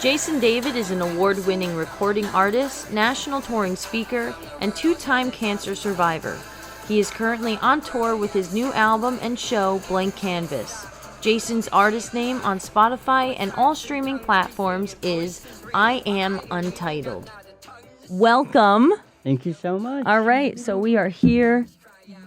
Jason David is an award-winning recording artist, national touring speaker, and two-time cancer survivor. He is currently on tour with his new album and show, Blank Canvas. Jason's artist name on Spotify and all streaming platforms is I Am Untitled. Welcome. Thank you so much. All right, so we are here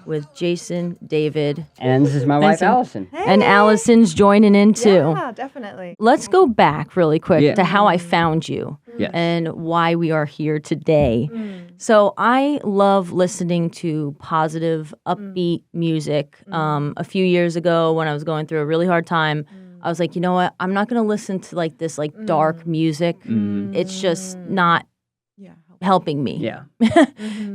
with Jason David. And this is my wife, Alyson. Hey. And Alyson's joining in too. Yeah, definitely. Let's go back really quick to how I found you and why we are here today. So I love listening to positive, upbeat music. A few years ago when I was going through a really hard time, I was like, you know what? I'm not going to listen to like this like dark music. It's just not helping me. Yeah.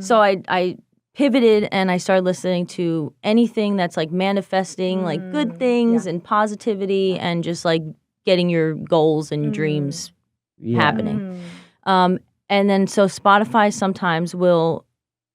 So I pivoted and I started listening to anything that's like manifesting like good things and positivity and just like getting your goals and your dreams happening. And then so Spotify sometimes will,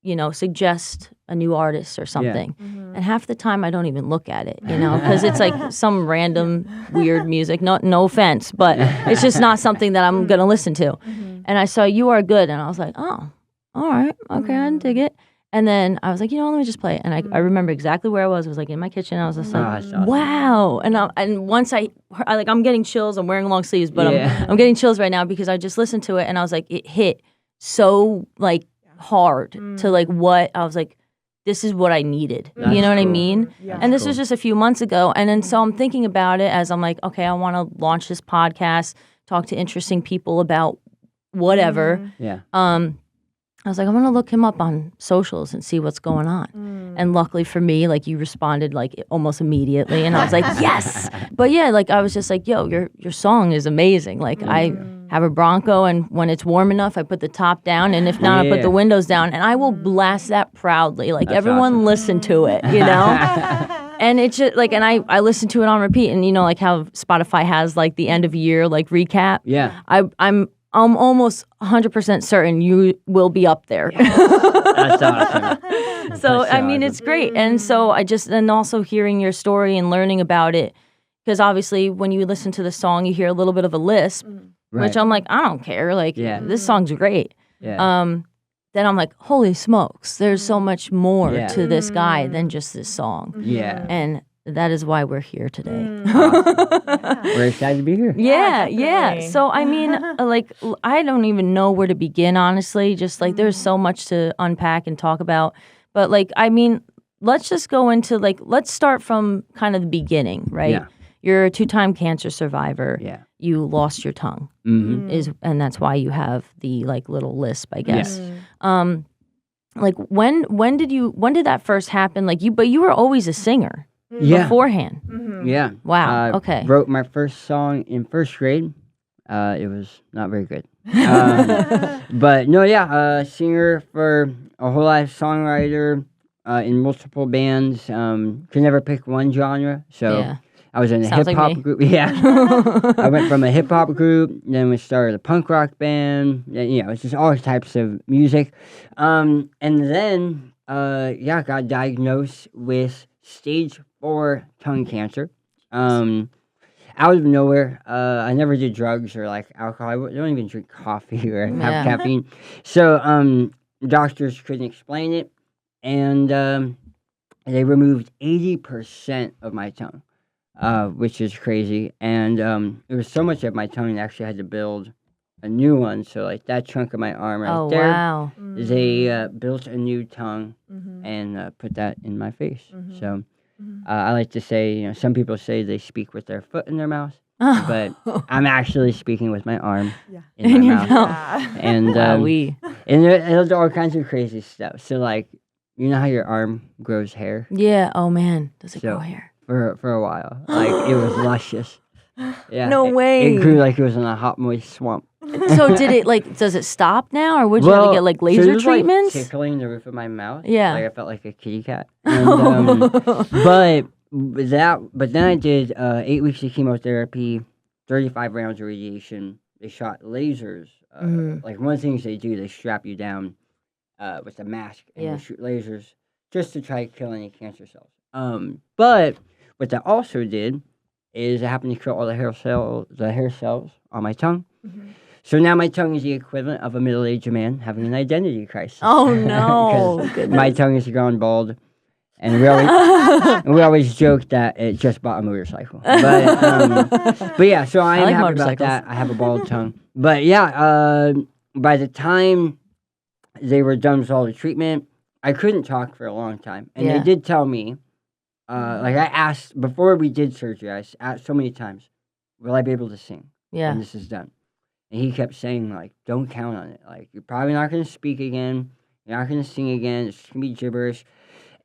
you know, suggest a new artist or something. And half the time I don't even look at it, you know, because it's like some random weird music. No offense, but it's just not something that I'm going to listen to. And I saw You Are Good and I was like, oh, all right. Okay, I dig it. And then I was like, you know, let me just play it. And I remember exactly where I was. I was like in my kitchen. I was just like, awesome. wow. And once I'm getting chills. I'm wearing long sleeves, but I'm getting chills right now because I just listened to it and I was like, it hit so like hard to like what I was like, this is what I needed. That's you know what I cool. mean? Yeah. And this was just a few months ago. And then so I'm thinking about it as I'm like, okay, I want to launch this podcast, talk to interesting people about whatever. Yeah. I was like, I'm going to look him up on socials and see what's going on. And luckily for me, like you responded like almost immediately. And I was like, yes. But yeah, like I was just like, yo, your song is amazing. Like I have a Bronco and when it's warm enough, I put the top down. And if not, I put the windows down. And I will blast that proudly. Like That's everyone awesome. listen to it, you know? And it's just like, and I listen to it on repeat. And you know, like how Spotify has like the end of year, like recap. Yeah. I'm almost 100% certain you will be up there. That's awesome. So, That's I mean, awesome. it's great. And so and also hearing your story and learning about it, because obviously when you listen to the song, you hear a little bit of a lisp, which I'm like, I don't care. Like, this song's great. Yeah. Then I'm like, holy smokes, there's so much more to this guy than just this song. Yeah. And that is why we're here today. We're excited to be here. Yeah. definitely. So, I mean, like, I don't even know where to begin, honestly. Just, like, there's so much to unpack and talk about. But, like, I mean, let's just go into, like, let's start from kind of the beginning, right? Yeah. You're a two-time cancer survivor. Yeah. You lost your tongue. And that's why you have the, like, little lisp, I guess. Like, when did that first happen? Like, but you were always a singer. Yeah. Beforehand. Yeah. Wow. Okay. Wrote my first song in first grade. It was not very good. But no, singer for a whole life, songwriter in multiple bands. Could never pick one genre. So I was in a Sounds hip like hop me. group. Yeah. I went from a hip hop group, then we started a punk rock band. You know, it's just all types of music. And then got diagnosed with stage 4 tongue cancer. Out of nowhere. I never did drugs or like alcohol. I don't even drink coffee or have caffeine. So doctors couldn't explain it, and they removed 80% of my tongue, which is crazy. And it was so much of my tongue they actually had to build a new one. So like that chunk of my arm right there, Wow. they built a new tongue and put that in my face. So. I like to say, you know, some people say they speak with their foot in their mouth, but I'm actually speaking with my arm in my mouth. And and there's all kinds of crazy stuff. So like, you know how your arm grows hair? Yeah. Oh man, does it grow hair? For a while, like it was luscious. Yeah. No way. It grew like it was in a hot, moist swamp. So did it does it stop now, or would you have to get like laser was, treatments? Like, tickling the roof of my mouth. Yeah. Like I felt like a kitty cat. And, but then I did 8 weeks of chemotherapy, 35 rounds of radiation. They shot lasers. Like one of the things they do, they strap you down with a mask and they shoot lasers just to try to kill any cancer cells. But what that also did is it happened to kill all the hair cells on my tongue. So now my tongue is the equivalent of a middle-aged man having an identity crisis. Oh no! 'Cause my tongue has gone bald, and we always joke that it just bought a motorcycle. But yeah, so I am like happy about motorcycles. that. I have a bald tongue. But yeah, by the time they were done with all the treatment, I couldn't talk for a long time, and they did tell me, like I asked before we did surgery, I asked so many times, will I be able to sing when this is done? And he kept saying, like, don't count on it. Like, you're probably not going to speak again. You're not going to sing again. It's just going to be gibberish.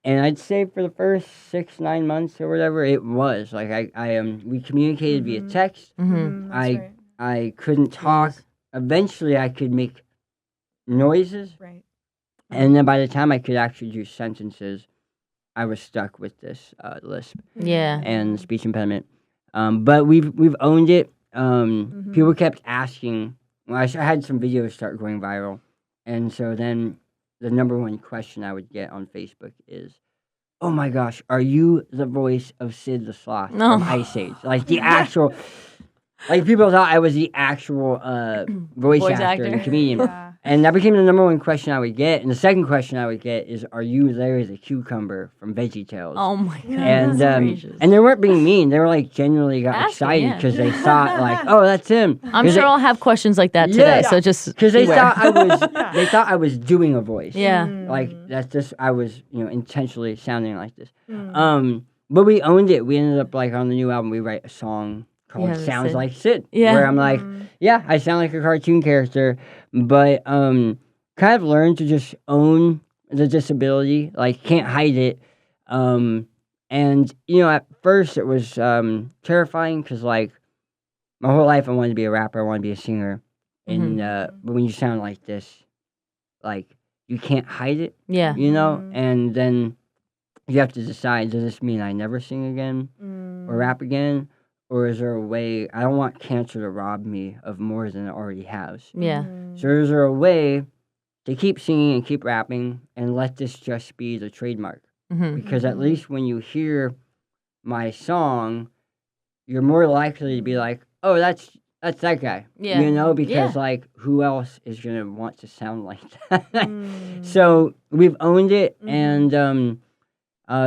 And I'd say for the first 6-9 months or whatever, it was. Like, we communicated via text. I couldn't talk. Eventually, I could make noises. Right. And then by the time I could actually do sentences, I was stuck with this lisp and speech impediment. But we've owned it. People kept asking. Well, I had some videos start going viral, and so then the number one question I would get on Facebook is, "Oh my gosh, are you the voice of Sid the Sloth from Ice Age? Like the actual?" Like people thought I was the actual voice actor and comedian. Yeah. And that became the number one question I would get. And the second question I would get is, "Are you Larry the Cucumber from VeggieTales?" Oh my god! And they weren't being mean. They were like genuinely got excited because they thought like, "Oh, that's him." I'm sure I'll have questions like that today. So just because they thought I was doing a voice. Yeah. Like that's just I was intentionally sounding like this. But we owned it. We ended up like on the new album we write a song called "Sounds Sid. Like Sid," Yeah. where I'm like, yeah, I sound like a cartoon character, but kind of learned to just own the disability, like can't hide it. And at first it was terrifying because like my whole life I wanted to be a rapper, I wanted to be a singer, and but when you sound like this, like you can't hide it, and then you have to decide: does this mean I never sing again or rap again? Or is there a way, I don't want cancer to rob me of more than it already has. Yeah. So is there a way to keep singing and keep rapping and let this just be the trademark? Because at least when you hear my song, you're more likely to be like, oh, that's that guy. Yeah. Because like who else is going to want to sound like that? So we've owned it, and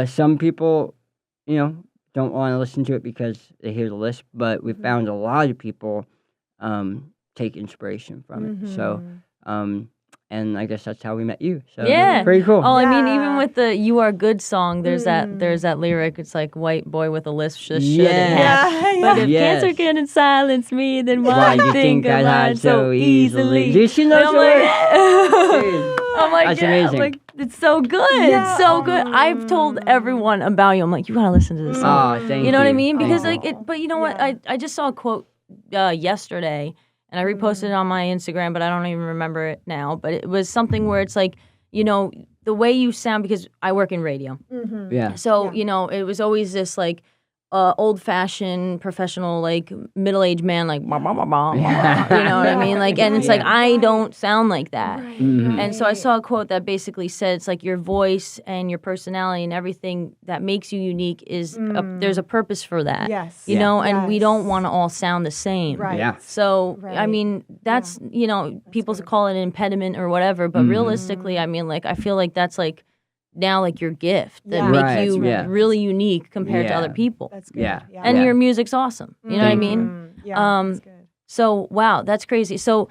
some people, don't want to listen to it because they hear the lisp, but we found a lot of people take inspiration from it. So, and I guess that's how we met you. So Yeah. pretty cool. Oh, I mean, even with the "You Are Good" song, there's that lyric. It's like white boy with a lisp just shouldn't have. But if cancer can silence me, then why do you think I lied so easily? Did she know the words? I'm like, That's yeah, amazing. I'm like, it's so good. It's so good. I've told everyone about you. I'm like, you gotta listen to this song. Oh, thank you. You know what I mean? Because Thank like, but you know what? I just saw a quote yesterday, and I reposted it on my Instagram, but I don't even remember it now. But it was something where it's like, the way you sound, because I work in radio. Yeah. So it was always this like old-fashioned professional, like middle-aged man, like bah, bah, bah, bah, bah, you know what I mean? Like, and it's like I don't sound like that. And so I saw a quote that basically said it's like your voice and your personality and everything that makes you unique is there's a purpose for that. Yes. You know, and we don't want to all sound the same. Right. Yeah. So I mean, that's people call it an impediment or whatever, but realistically, I mean, like I feel like that's like now like your gift that make you really unique compared to other people. That's good. Yeah. And your music's awesome. You know what I mean? Yeah, that's good. So wow, that's crazy. So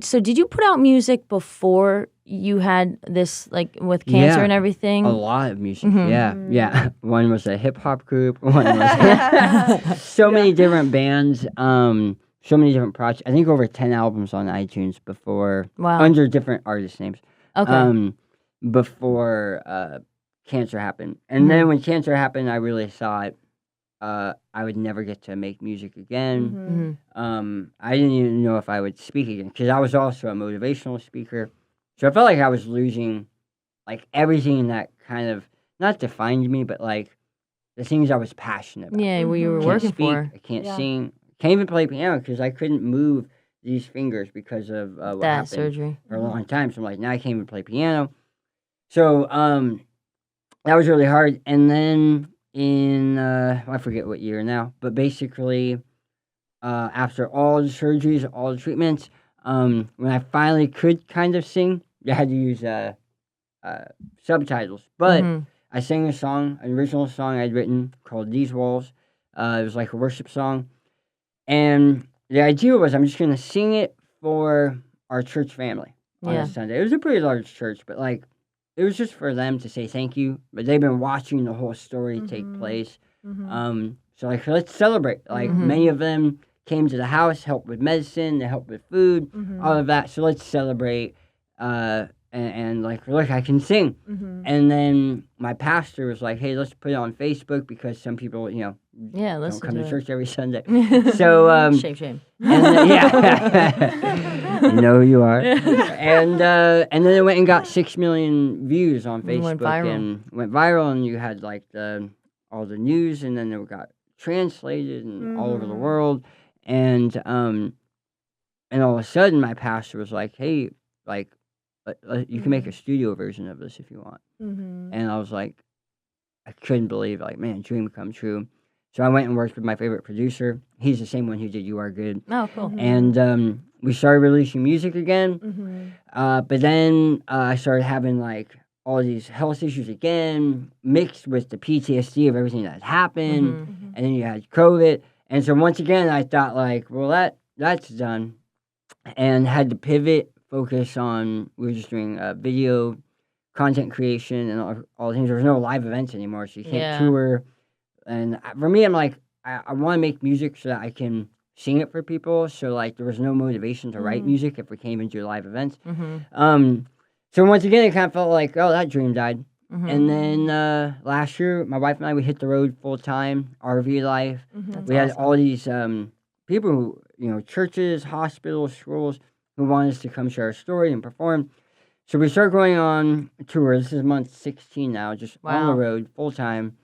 so did you put out music before you had this like with cancer and everything? A lot of music. Yeah. One was a hip hop group. One was so many different bands. So many different projects. I think over 10 albums on iTunes before under different artist names. Okay. Before cancer happened. And then when cancer happened, I really thought I would never get to make music again. I didn't even know if I would speak again because I was also a motivational speaker. So I felt like I was losing like everything that kind of not defined me, but like the things I was passionate about. Yeah, what you were I can't working speak, for. I can't sing. Can't even play piano because I couldn't move these fingers because of what That happened surgery. for a long time. So I'm like, now I can't even play piano. So that was really hard. And then in I forget what year now, but basically after all the surgeries, all the treatments, when I finally could kind of sing, I had to use subtitles. But I sang a song, an original song I'd written called "These Walls." It was like a worship song, and the idea was I'm just gonna sing it for our church family on a Sunday. It was a pretty large church, but like it was just for them to say thank you. But they've been watching the whole story take place. So like let's celebrate. Like many of them came to the house, helped with medicine, they helped with food, all of that. So let's celebrate. And like, look, I can sing. And then my pastor was like, hey, let's put it on Facebook because some people, don't come to church every Sunday. So, shame. And you know who you are. And then it went and got 6 million views on Facebook and went viral. And you had like all the news, and then it got translated and all over the world. And all of a sudden, my pastor was like, hey, like, you can make a studio version of this if you want. And I was like, I couldn't believe, like, man, dream come true. So I went and worked with my favorite producer. He's the same one who did You Are Good. Oh, cool. And we started releasing music again. But then I started having, like, all these health issues again, mixed with the PTSD of everything that had happened. And then you had COVID. And so once again, I thought, like, well, that's done. And had to pivot, focus on, we were just doing video content creation and all the things. There was no live events anymore, so you can't tour. And for me, I'm like, I want to make music so that I can sing it for people. So like, there was no motivation to write music if we can't even do live events. So once again, it kind of felt like, oh, that dream died. And then last year, my wife and I, we hit the road full time, RV life. We had all these people who, churches, hospitals, schools, who wanted us to come share our story and perform. So we started going on tour. This is month 16 now, just on the road, full time.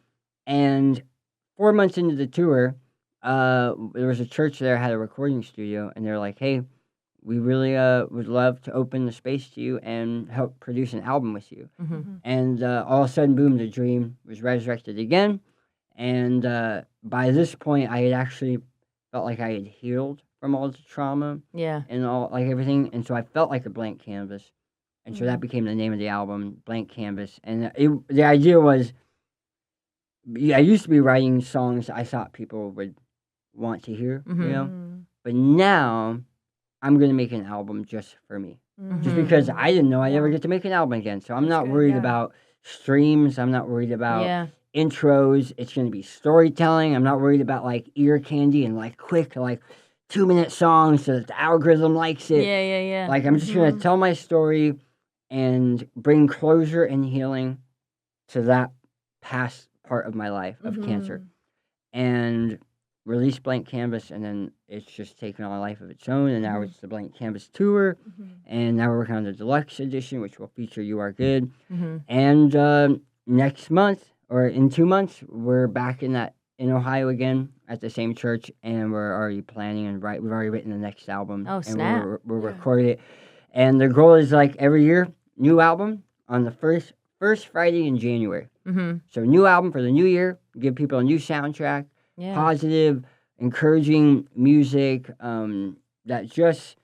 And 4 months into the tour, there was a church there had a recording studio, and they're like, hey, we really would love to open the space to you and help produce an album with you. And all of a sudden, boom, the dream was resurrected again. And by this point, I had actually felt like I had healed from all the trauma and all, like, everything. And so I felt like a blank canvas. And so that became the name of the album, Blank Canvas. And the idea was, I used to be writing songs I thought people would want to hear, But now I'm going to make an album just for me. Just because I didn't know I'd ever get to make an album again. So I'm not worried about streams. I'm not worried about intros. It's going to be storytelling. I'm not worried about, like, ear candy and, like, quick, like, 2-minute songs so that the algorithm likes it. Yeah. Like, I'm just going to tell my story and bring closure and healing to that past part of my life of cancer. And release Blank Canvas, and then it's just taken on a life of its own, and now it's the Blank Canvas Tour, and now we're working on the deluxe edition, which will feature You Are Good. And next month, or in 2 months, we're back in Ohio again at the same church, and we're already planning and we've already written the next album. Oh, snap. And we're recording it. And the goal is, like, every year, new album on the first Friday in January. So new album for the new year, give people a new soundtrack, positive, encouraging music that just,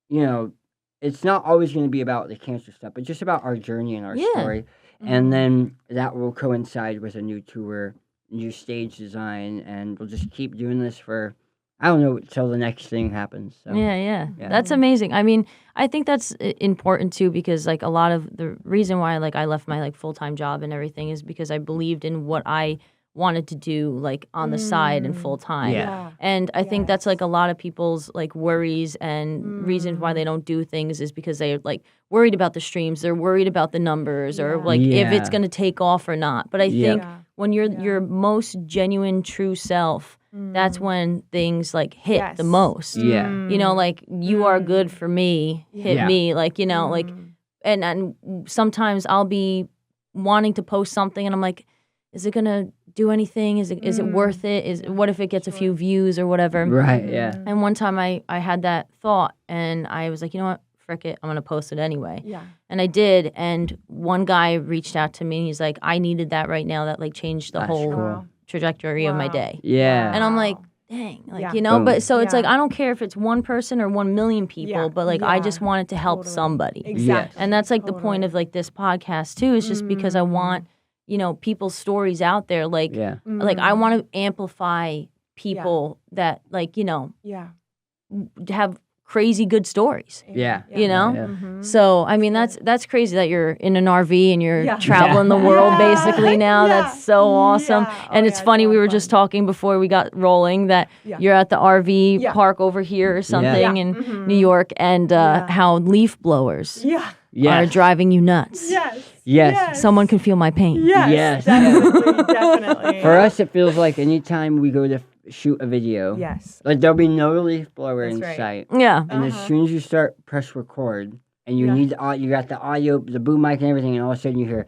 it's not always going to be about the cancer stuff, but just about our journey and our story. And then that will coincide with a new tour, new stage design, and we'll just keep doing this for, I don't know, till the next thing happens. So. Yeah. That's amazing. I mean, I think that's important too, because like a lot of the reason why like I left my like full-time job and everything is because I believed in what I wanted to do like on the side and full time. And I think that's like a lot of people's like worries and reasons why they don't do things is because they're like worried about the streams, they're worried about the numbers or like if it's going to take off or not. But I think when you're your most genuine true self, that's when things like hit the most. You know, like You Are Good for me hit me, like, you know, like and sometimes I'll be wanting to post something and I'm like, is it gonna do anything? Is it worth it? What if it gets a few views or whatever? Right, yeah. And one time I had that thought and I was like, you know what? Frick it, I'm gonna post it anyway. And I did, and one guy reached out to me and he's like, I needed that right now. That like changed the whole trajectory of my day. And I'm like, dang, like, Yeah. you know, Boom. but so it's Yeah. like, I don't care if it's one person or 1 million people, Yeah. but like, I Yeah. just want it to help Totally. somebody. Exactly. And that's like the point of like this podcast too, is just because I want, you know, people's stories out there. Like, Yeah. like I want to amplify people that like, you know, Yeah. have crazy good stories. Yeah. You know? Yeah. So I mean that's crazy that you're in an RV and you're Yeah. traveling the world Yeah. basically now. Yeah. That's so awesome. Yeah. And Oh, it's yeah, funny, a we lot were of just fun. talking before we got rolling that Yeah. you're at the RV Yeah. park over here or something Yeah. in New York, and how leaf blowers Yeah. are driving you nuts. Yes. Yes. Someone can feel my pain. Yes. Yes. Definitely. Definitely. For us, it feels like anytime we go to shoot a video, Yes. like there'll be no leaf blower That's in right. sight. Yeah. And as soon as you start press record, and you Yeah. need you got the audio, the boom mic, and everything, and all of a sudden you hear,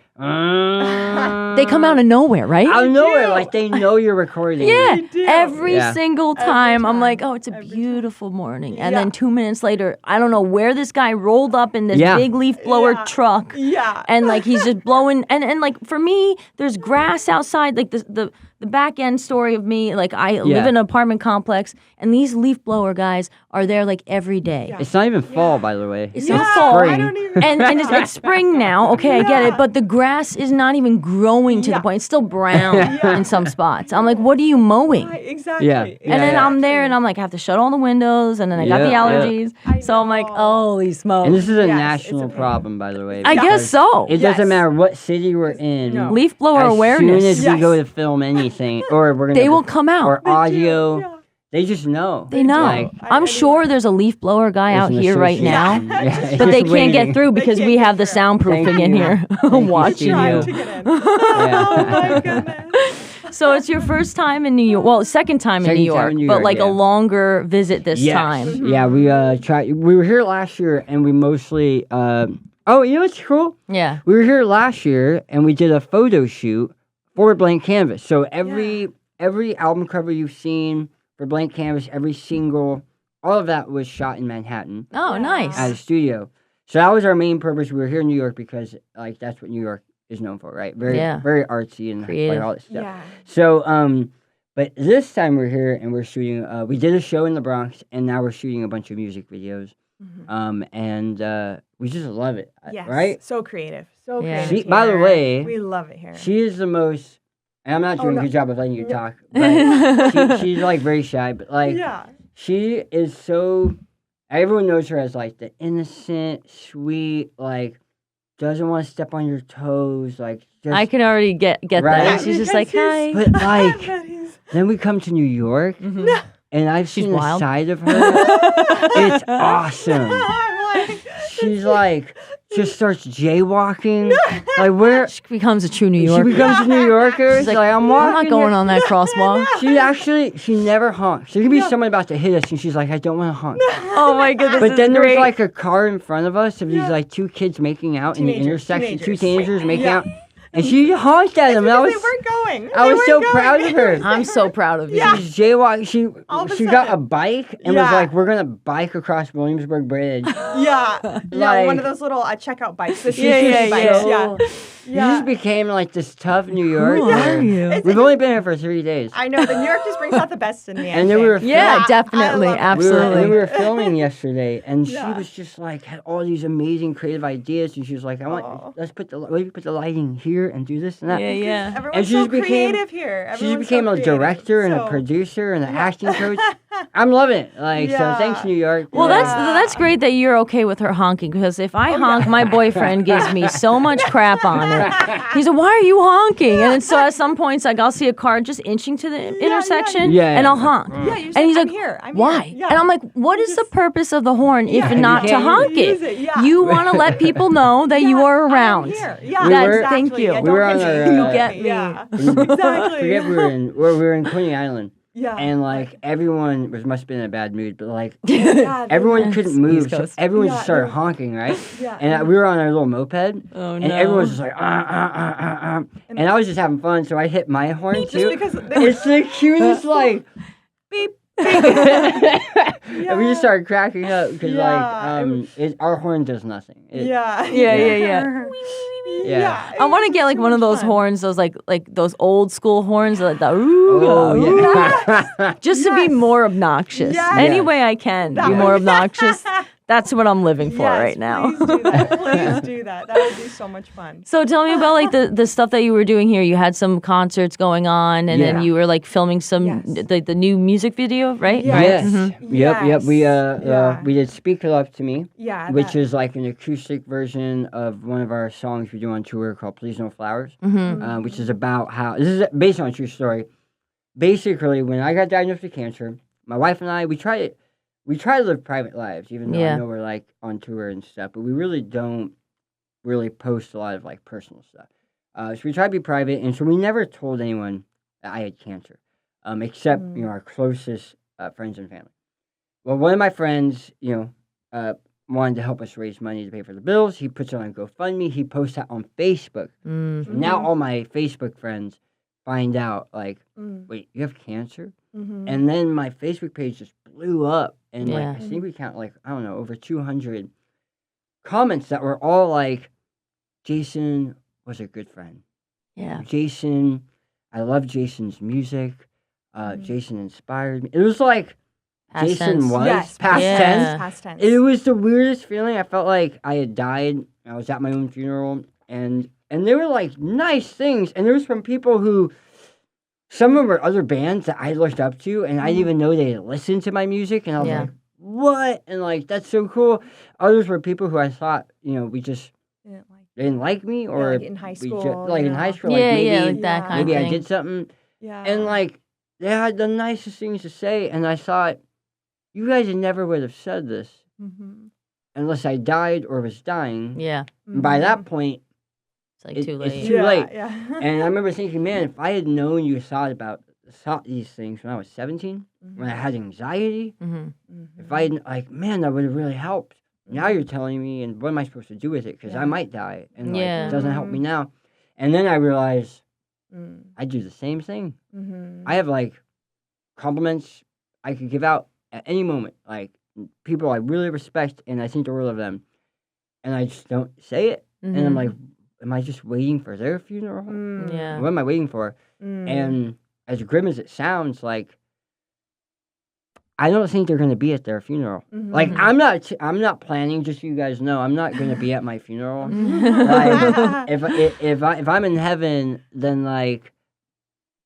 They come out of nowhere, right? out of nowhere, do. like they know you're recording. Yeah, They do. every Yeah. single time. I'm time. like, oh, it's a Every beautiful morning. And Yeah. then 2 minutes later, I don't know where this guy rolled up in this Yeah. big leaf blower Yeah. truck. Yeah. And like he's just blowing, and like for me, there's grass outside. Like the back end story of me, like I live in an apartment complex, and these leaf blower guys are there like every day. Yeah. It's not even fall, by the way. It's Yeah, not fall. spring. I don't even. And it's spring now. Okay, I get it. But the grass is not even growing to the Yeah. point. It's still brown Yeah. in some spots. I'm like, what are you mowing? Right, exactly. Yeah. And then I'm there and I'm like, I have to shut all the windows, and then I got the Yeah, yeah. allergies. I So I'm like, know. holy smokes. And this is a Yes, national it's a pain. problem, by the way. I guess because so. It Yes. doesn't matter what city we're in. No. Leaf blower as awareness. soon as Yes. we go to film anything, or we're gonna They will come out. or audio, Yeah. they just know. They know. Like, I'm sure there's a leaf blower guy out there's an here right now. association. Yeah, But they just can't get waiting. through because can't we get have the through. soundproofing Thank in you. here Thank you, watching Trying you. to get in. Yeah. Oh my goodness. So it's your first time in New York. Well, second time in Second New time York, in New but York, like yeah. a longer visit this Yes. time. Yeah, we tried. We were here last year, and we mostly. Oh, you know what's cool? Yeah. We were here last year, and we did a photo shoot for Blank Canvas. So every album cover you've seen for Blank Canvas, every single, all of that was shot in Manhattan Oh, Yeah. nice. at a studio. So that was our main purpose. We were here in New York because, like, that's what New York is known for, right? Very, Yeah. very artsy and Creative. like, all this stuff. Yeah. So, but this time we're here and we're shooting. We did a show in the Bronx, and now we're shooting a bunch of music videos. And we just love it, Yes. right? So creative. So Yeah. creative. By the here. way, we love it here. She is the most. And I'm not doing no. a good job of letting you talk, but she's like very shy. But like, yeah. she is so. Everyone knows her as like the innocent, sweet, like doesn't want to step on your toes, like. Just, I can already get Right? that. She's just like, hi. But like, That is- then we come to New York, Mhm. and I've She's seen wild. the side of her. It's awesome. I'm like, She's like, just starts jaywalking. Like where She becomes a true New she Yorker. becomes a New Yorker. She's She's like, like, I'm I'm walking. not going here." on that crosswalk. She never honks. There could be someone about to hit us, and she's like, I don't want to honk. Oh my goodness. But this then is there was great. like a car in front of us of these like two kids making out in the Teenagers, intersection. Two teenagers. teenagers making Yeah. out. And she honked at them. And I was, They weren't going. I They was weren't so going. proud of her. I'm so proud of you. Yeah. She's jaywalking. All of a She got a sudden. bike and was Yeah. like, we're going to bike across Williamsburg Bridge. Yeah. Yeah. Like- One of those little checkout bikes. The Yeah, security yeah, bikes. So- Yeah. You Yeah. just became like this tough New Yorker. Who are you? It's- We've only been here for 3 days. I know. The New York just brings out the best in me. And then we were Yeah, I definitely. love it. Absolutely. We were filming yesterday, and she Yeah. was just like had all these amazing creative ideas, and she was like, "I want Aw. let's put the lighting here and do this and that." Yeah, yeah. Everyone's she so just became- creative here. She just Everyone's became so a creative. director and a So- producer and an acting coach. I'm loving it. Like Yeah. so, thanks New York. Well, Like, that's great that you're okay with her honking, because if I honk, my boyfriend gives me so much crap on it. He's like, "Why are you honking?" And then so at some points, like I'll see a car just inching to the intersection, Yeah, and yeah. I'll honk. Yeah, you're And he's I'm like, here. I'm "Why?" Here. Yeah. And I'm like, "What is the purpose of the horn if Yeah, you not to can't honk use it? it, yeah. You want to let people know that you Yeah, are I'm around." here. Yeah, We were- exactly. Thank you. Yeah, We were don't on hit our, me. uh, Don't Get hit me. me. Yeah. I Exactly. forget we were in Coney Island, Yeah. and like everyone must have been in a bad mood, but like Yeah, everyone Yes, couldn't move, East so Coast. everyone Yeah, just started yeah. honking, right? Yeah. And we were on our little moped. Oh And everyone was just like, and I was just having fun, so I hit my horn Just too. because It's the cutest, like, beep And we just started cracking up because our horn does nothing. Yeah. Yeah. Yeah. I want to get like one of those horns, those like those old school horns, like the ooh, Oh, just to be more obnoxious. Yes. Any way I can be more obnoxious. That's what I'm living for right now. Please do that. Please do that. That would be so much fun. So tell me about like the stuff that you were doing here. You had some concerts going on, and then you were like filming some the new music video, right? Yes. Right? Yep. We did "Speak Love to Me," Yeah. which is like an acoustic version of one of our songs we do on tour called "Please No Flowers," which is about how this is based on a true story. Basically, when I got diagnosed with cancer, my wife and I we try to live private lives, even though I know we're like on tour and stuff, but we really don't post a lot of like personal stuff. So we try to be private, and so we never told anyone that I had cancer, except our closest friends and family. Well, one of my friends, wanted to help us raise money to pay for the bills. He puts it on GoFundMe. He posts that on Facebook. So now all my Facebook friends find out, like, wait, you have cancer? And then my Facebook page just blew up. And like, I think we count like, I don't know, over 200 comments that were all like, Jason was a good friend. Yeah. Jason, I love Jason's music. Jason inspired me. It was like, Past Jason tense. was past tense. Past tense. It was the weirdest feeling. I felt like I had died. I was at my own funeral. And they were like nice things. And there was from people who, some of them were other bands that I looked up to, and I didn't even know they listened to my music, and I was like, what? And like, that's so cool. Others were people who I thought, we just they didn't like me, or like in high school. in high school, Maybe like that kind of maybe thing. I did something. Yeah. And like, they had the nicest things to say, and I thought, you guys never would have said this unless I died or was dying. Yeah. And by that point, It's like too late. It's too late. Yeah. And I remember thinking, man, if I had known you thought these things when I was 17, when I had anxiety, if I had, like, man, that would have really helped. Now you're telling me, and what am I supposed to do with it? Because I might die, and like, it doesn't help me now. And then I realized I do the same thing. I have like compliments I could give out at any moment, like people I really respect, and I think the world of them, and I just don't say it. And I'm like, am I just waiting for their funeral? Yeah. What am I waiting for? And as grim as it sounds, like, I don't think they're going to be at their funeral. Like, I'm not planning. Just so you guys know, I'm not going to be at my funeral. Like, if I'm in heaven, then like,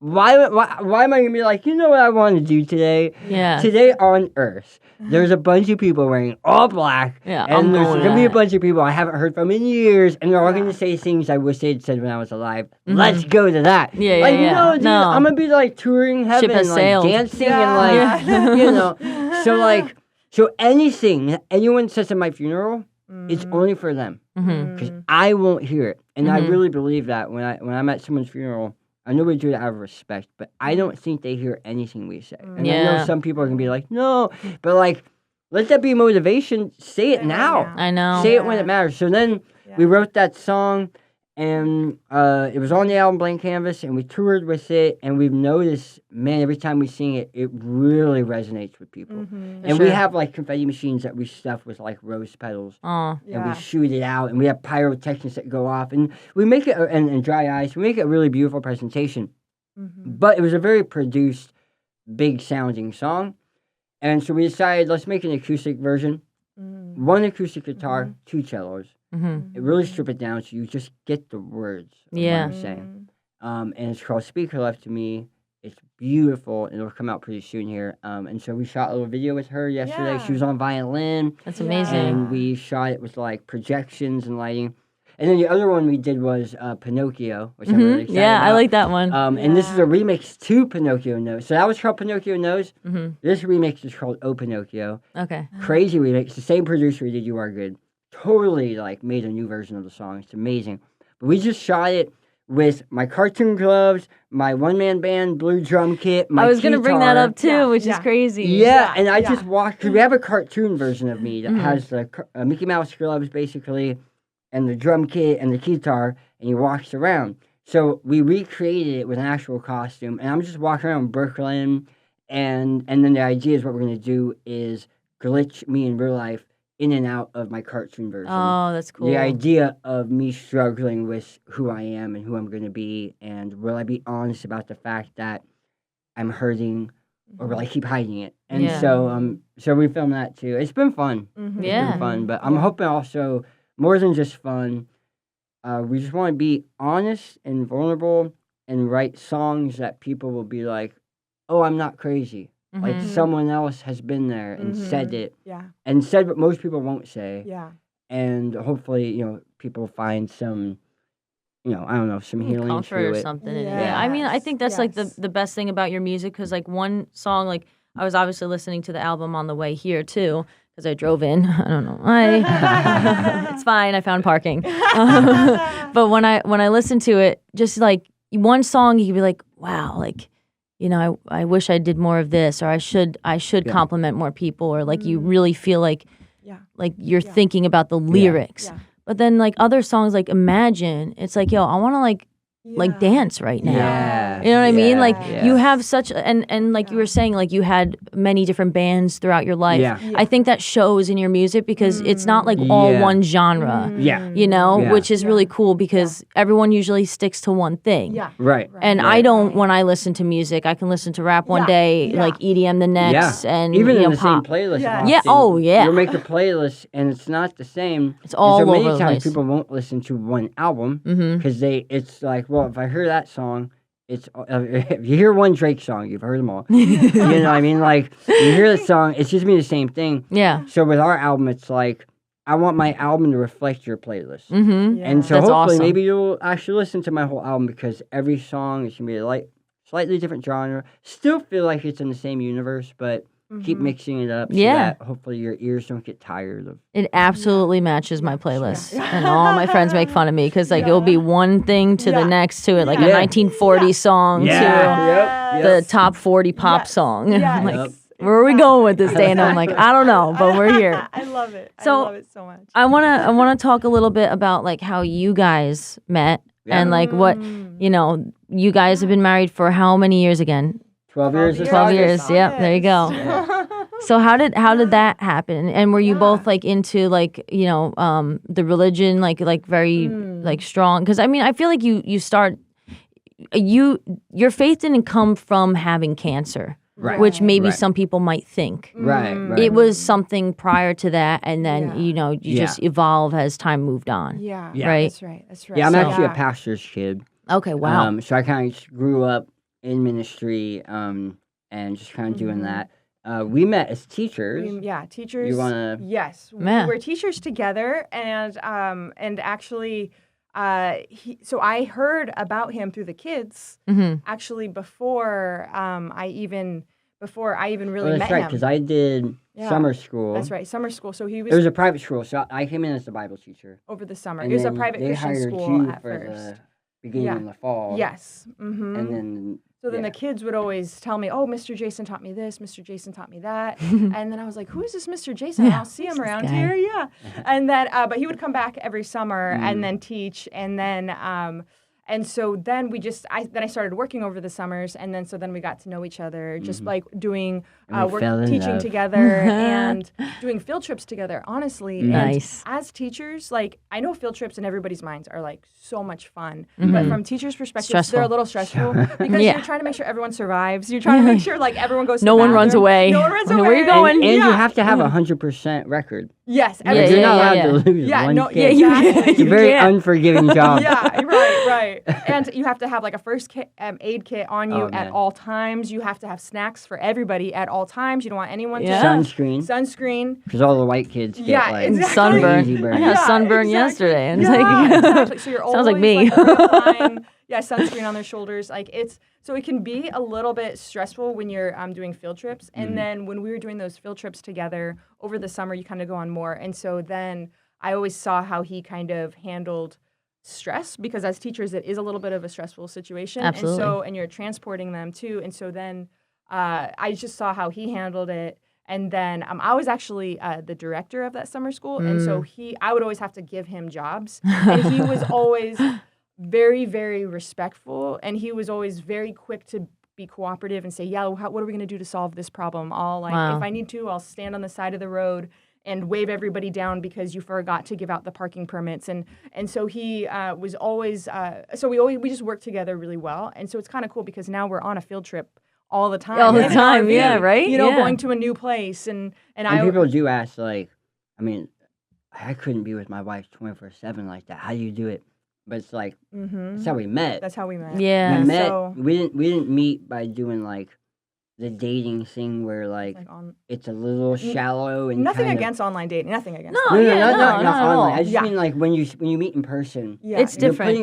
why am I going to be like, you know what I want to do today? Yeah. Today on Earth, there's a bunch of people wearing all black. Yeah, And I'm there's going going to be a that. bunch of people I haven't heard from in years, and they're all going to say things I wish they'd said when I was alive. Let's go to that. Yeah, like, yeah. no, dude, No. I'm going to be like touring heaven, has like sailed. dancing Yeah. and like, so like, so anything that anyone says at my funeral, it's only for them. Because I won't hear it. And I really believe that when I'm at someone's funeral, I know we do it out of respect, but I don't think they hear anything we say. And I know some people are going to be like, no, but like, let that be motivation. Say it now. I know. Say it when it matters. So then we wrote that song, and it was on the album Blank Canvas, and we toured with it, and we've noticed, man, every time we sing it, it really resonates with people. And we have like confetti machines that we stuff with like rose petals, and we shoot it out, and we have pyrotechnics that go off, and we make it, and dry ice, we make it a really beautiful presentation. But it was a very produced, big sounding song. And so we decided, let's make an acoustic version. One acoustic guitar, two cellos. It really strip it down so you just get the words of what I'm saying. And it's called Speak Love to Me. It's beautiful, and it'll come out pretty soon here. And so we shot a little video with her yesterday. She was on violin. That's amazing. And we shot it with like projections and lighting. And then the other one we did was Pinocchio, which I'm really excited about. I like that one. And this is a remix to Pinocchio Knows. So that was called Pinocchio Knows. This remix is called Oh Pinocchio. Okay. Crazy remix. The same producer who did You Are Good. Totally like made a new version of the song. It's amazing. But we just shot it with my cartoon gloves, my one-man band blue drum kit, my I was going to bring that guitar. up too, which is crazy. Yeah, and I just walked, because we have a cartoon version of me that has the Mickey Mouse gloves, basically, and the drum kit and the guitar, and he walks around. So we recreated it with an actual costume, and I'm just walking around Brooklyn and then the idea is what we're gonna do is glitch me in real life in and out of my cartoon version. Oh, that's cool. The idea of me struggling with who I am and who I'm gonna be, and will I be honest about the fact that I'm hurting, or will I keep hiding it? And Yeah. so we filmed that too. It's been fun. Mhm. It's Yeah. been fun, but I'm hoping also more than just fun. We just want to be honest and vulnerable and write songs that people will be like, "Oh, I'm not crazy." Like Mhm. someone else has been there and said it, Yeah. and said what most people won't say. Yeah. And hopefully, people find some, I don't know, some healing comfort through or it. something in it. Yeah, I mean, I think that's like Yes. the best thing about your music, because like one song, like I was obviously listening to the album on the way here too, because I drove in. I don't know why. It's fine. I found parking. But when I listened to it, just like one song, you could be like, wow, like, I wish I did more of this, or I should compliment more people, or like you really feel like Yeah. like you're thinking about the lyrics. Yeah. But then like other songs like Imagine, it's like, yo, I want to like dance right now. Yeah. You know what I mean? Like Yeah. you have such and like you were saying, like you had many different bands throughout your life. Yeah. I think that shows in your music, because it's not like all Yeah. one genre. Yeah. Yeah. Which is really cool, because everyone usually sticks to one thing. Yeah. Right. And I don't, when I listen to music, I can listen to rap one Yeah. day, Yeah. like EDM the next, and even in the pop. same playlist. Yeah. often, Yeah, oh, yeah. You'll make a playlist and it's not the same. It's all and so over many the times place. people won't listen to one album Mhm. because it's like, well, if I hear that song, it's if you hear one Drake song, you've heard them all. You know what I mean? Like you hear the song, it's just me the same thing. Yeah. So with our album, it's like I want my album to reflect your playlist. Mm-hmm. And so That's hopefully awesome. maybe you'll actually listen to my whole album, because every song is gonna be like slightly different genre. Still feel like it's in the same universe, but keep mixing it up so Yeah. that hopefully your ears don't get tired of. It absolutely matches my playlist. And all my friends make fun of me, because like it'll be one thing to the next to it, like a Yeah. 1940s song to the top 40 pop song. And I'm like, Yep. where are we going with this, Dana? I'm like, I don't know, but we're here. I love it. So, I love it so much. I wanna talk a little bit about like how you guys met, and like what you guys have been married for how many years again? 12 years. this 12 August. years. Yep, there you go. So how did that happen? And were you both like into like the religion, like very like strong? Because I mean, I feel like you start your faith didn't come from having cancer, Right. which maybe Right. some people might think. Right. Right. It was something prior to that, and then you Yeah. just evolve as time moved on. Yeah. Yeah. Right. That's right. That's right. Yeah, I'm So- actually a pastor's kid. Okay, wow. So I kind of grew up in ministry and just kind of doing that. We met as teachers. Teachers. You wanna- Yeah. Yes, we were teachers together, and actually, so I heard about him through the kids. Mm-hmm. Actually, before I even really Oh, met that's right, him. because I did Yeah. summer school. That's right, summer school. So he It was was a private school, so I came in as the Bible teacher. over the summer. And It was a then private they Christian hired school you at for first. the beginning Yeah. in the fall. Yes. Mm-hmm. And then So then yeah. the kids would always tell me, "Oh, Mr. Jason taught me this. Mr. Jason taught me that." And then I was like, "Who is this Mr. Jason? I don't see him around guy? here." Yeah. And then, but he would come back every summer and then teach, and then, and so then I started working over the summers, and then so then we got to know each other, just like doing And we fell in teaching love. together and doing field trips together. Honestly, Nice. And as teachers, like I know field trips in everybody's minds are like so much fun, but from teachers' perspectives, Stressful. they're a little stressful because Yeah. you're trying to make sure everyone survives. You're trying to make sure like everyone goes. To No the one runs bathroom. away. No one runs Where away. you going? And yeah. you have to have 100% record. Yes. Yeah, Like, every- you're not yeah, allowed to lose Yeah, one no, kid. yeah, It's a you very can't. unforgiving job. Yeah, right. And you have to have like a first aid kit on you Oh, at man. all times. You have to have snacks for everybody at all times. You don't want anyone Yeah. Sunscreen, sunscreen. because all the white kids get Yeah, like exactly. Sunburn. easy burn. I got Yeah, sunburn exactly. yesterday, and it's Yeah, like exactly. So you're sounds like always, me. reapplying, sunscreen on their shoulders. Like so it can be a little bit stressful when you're doing field trips. And then when we were doing those field trips together over the summer, you kind of go on more. And so then I always saw how he kind of handled stress, because as teachers it is a little bit of a stressful situation. Absolutely. And you're transporting them too. And so then I just saw how he handled it. And then I was actually the director of that summer school, and so I would always have to give him jobs, and he was always very, very respectful, and he was always very quick to be cooperative and say, yeah, what are we going to do to solve this problem? I'll like, Wow. if I need to, I'll stand on the side of the road and wave everybody down because you forgot to give out the parking permits. And so he was always, so we just worked together really well. And so it's kind of cool because now we're on a field trip all the time. All the in an time, RV, yeah, right? You know, Yeah. going to a new place. And people do ask, like, I mean, I couldn't be with my wife 24/7 like that. How do you do it? But it's like, that's how we met. That's how we met. Yeah. We met. So- We didn't meet by doing like the dating thing where like Like on, it's a little shallow and nothing kind against online dating. Nothing against No, that. No, yeah, not not at online. all. I just Yeah. mean like when you meet in person. Yeah. It's different.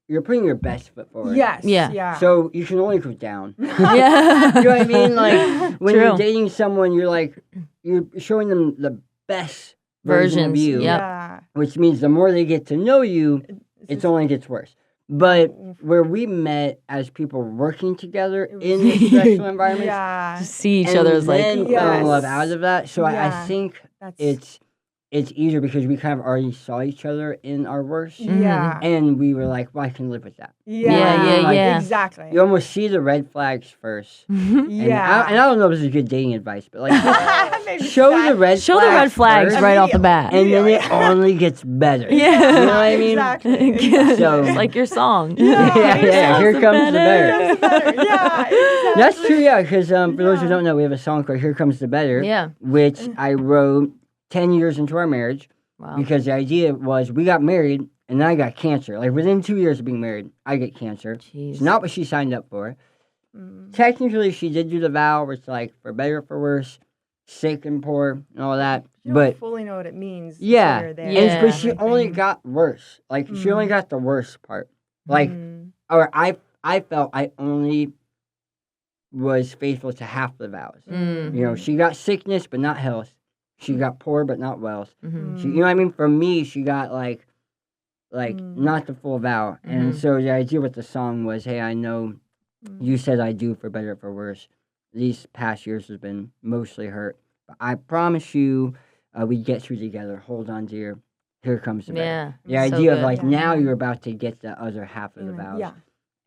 You're putting your best foot forward. Yes. Yeah. Yeah. So you can only go down. Yeah. You know what I mean? Like when True. you're dating someone, you're showing them the best version of Versions, you, yep. Yeah. which means the more they get to know you, it just- only gets worse. But where we met as people working together It was- in this stressful environment, Yeah. To see each and other's then like, fell in love Yes. out of that. So I Yeah. think That's it's easier because we kind of already saw each other in our worst, yeah. and we were like, well, I can live with that. Yeah. Exactly. You almost see the red flags first. And Yeah. I don't know if this is good dating advice, but like Maybe show that- the red show the red flags first, right off the bat. and then it only gets better. Yeah. You know what I mean? Exactly. So- It's like your song. Yeah, here comes the better. Yeah. Exactly. That's true, yeah, because for those who don't know, we have a song called Here Comes the Better, Yeah. which I wrote 10 years into our marriage Wow. because the idea was we got married and then I got cancer. Like within 2 years of being married, I get cancer. Jeez. It's not what she signed up for. Mm. Technically, she did do the vow where it's like, for better or for worse, sick and poor and all that. You But don't fully know what it means. yeah, until you're there. Yeah. but she only Everything. got worse. Like she only got the worst part. Like, Mm. or I felt I only was faithful to half the vows. Mm. You know, she got sickness but not health. She got poor but not wealth. Mhm. She, you know what I mean? For me, she got like Mm. not the full vow. And Mhm. so the idea with the song was, hey, I know you said I do for better or for worse. These past years has been mostly hurt. But I promise you, we get through together. Hold on, dear. Here comes the better. Yeah. The So idea of good. like Yeah. now you're about to get the other half of the vows. Yeah.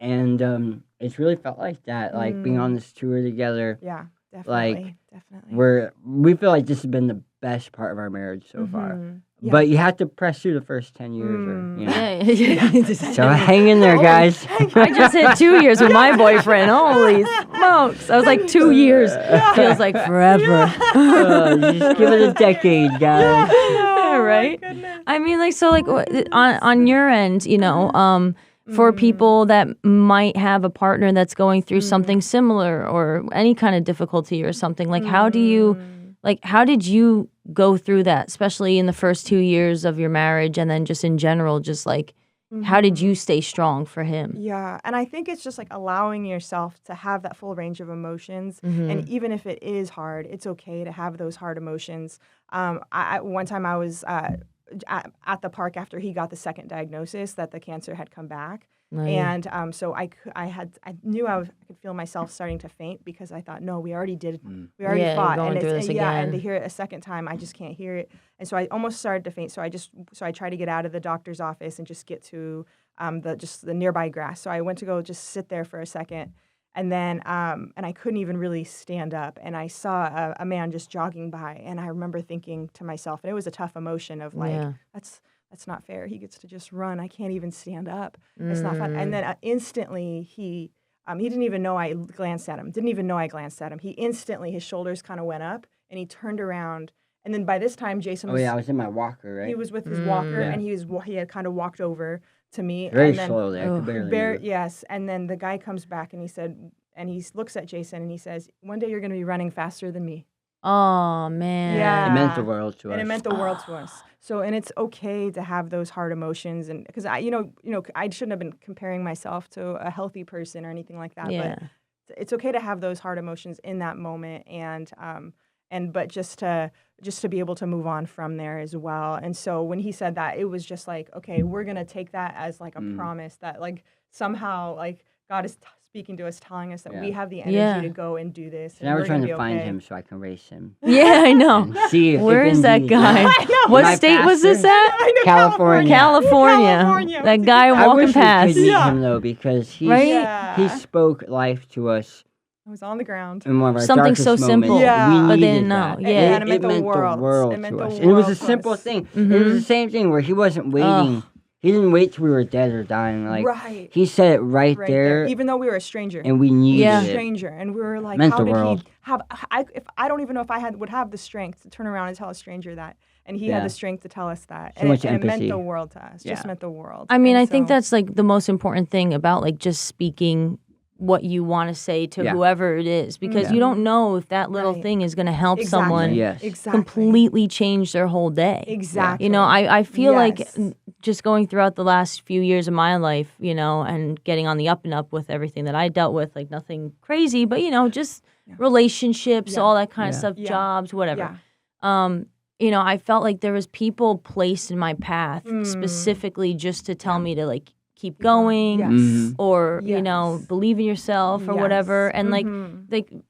And it's really felt like that, like being on this tour together. Yeah. Like, Definitely. We feel like this has been the best part of our marriage so far. Mhm. Yeah. But you have to press through the first 10 years. Or, you know. Yeah. So hang in there, guys. I just hit 2 years with my boyfriend. Holy smokes. I was like 2 years. Feels like forever. Just give it a decade, guys. Yeah, right? I mean, like, so, like, on your end, you know, for people that might have a partner that's going through something similar or any kind of difficulty or something, like, how did you go through that, especially in the first 2 years of your marriage and then just in general, just like, how did you stay strong for him? Yeah, and I think it's just like allowing yourself to have that full range of emotions, and even if it is hard, it's okay to have those hard emotions. One time I was at the park after he got the second diagnosis that the cancer had come back, and so I knew I could feel myself starting to faint because I thought, no, we already Yeah, you're fought, going and through this yeah, and again. to hear it a second time, I just can't hear it, and so I almost started to faint. So I tried to get out of the doctor's office and just get to the nearby grass. So I went to go just sit there for a second, and then and I couldn't even really stand up. And I saw a man just jogging by, and I remember thinking to myself, and it was a tough emotion of like, Yeah. that's not fair. He gets to just run. I can't even stand up. It's not fun. And then instantly he didn't even know I glanced at him. Didn't even know I glanced at him. He instantly, his shoulders kind of went up, and he turned around. And then by this time, Jason was. Oh, yeah, I was in my walker, right? He was with his walker, Yeah. and he had kind of walked over to me. Very and then, slowly. I could barely move. Yes, and then the guy comes back and he said, and he looks at Jason and he says, "One day you're going to be running faster than me." Oh, man. Yeah. It meant the world to us. And it meant the world to us. So, and it's okay to have those hard emotions, and because I shouldn't have been comparing myself to a healthy person or anything like that. Yeah. But it's okay to have those hard emotions in that moment, but just to be able to move on from there as well. And so when he said that, it was just like, okay, we're gonna take that as like a promise that like somehow like God is speaking to us, telling us that we have the energy Yeah. to go and do this. So now we're trying gonna to be find okay. him so I can race him. Yeah, I know. And see if Where is that indeed- guy? What My state was this pastor? at? I know, California. California. That guy I walking wish we past. could meet Yeah. him though because Right? Yeah. he spoke life to us I was on the ground. in one of our Something darkest so moments. simple, Yeah. We but they needed didn't know. that. Yeah. And It it meant the meant world. the world It meant to the us. And it was a world to simple us. thing. It was the same thing where he wasn't waiting. He didn't wait till we were dead or dying. Like Right. he said it right Right there, even though we were a stranger. and we needed Yeah. it. Stranger, and we were like, Meant how the did world. he have? I don't even know if I would have the strength to turn around and tell a stranger that, and he Yeah. had the strength to tell us that, So and, much it meant empathy. the world to us. Just Yeah. meant the world. I mean, And I think so- that's like the most important thing about like just speaking what you want to say to Yeah. whoever it is, because you don't know if that little Right. thing is going to help Exactly. someone Yes. Exactly. completely change their whole day. Exactly. You know, I feel like Yes. just going throughout the last few years of my life, you know, and getting on the up and up with everything that I dealt with, like nothing crazy, but you know, just relationships, Yeah. all that kind of Yeah. stuff, Yeah. jobs, whatever. Yeah. You know, I felt like there was people placed in my path Mm. specifically just to tell me to like keep going Yes. Mhm. or, you know, Yes. believe in yourself or whatever. Yes. And like Mhm.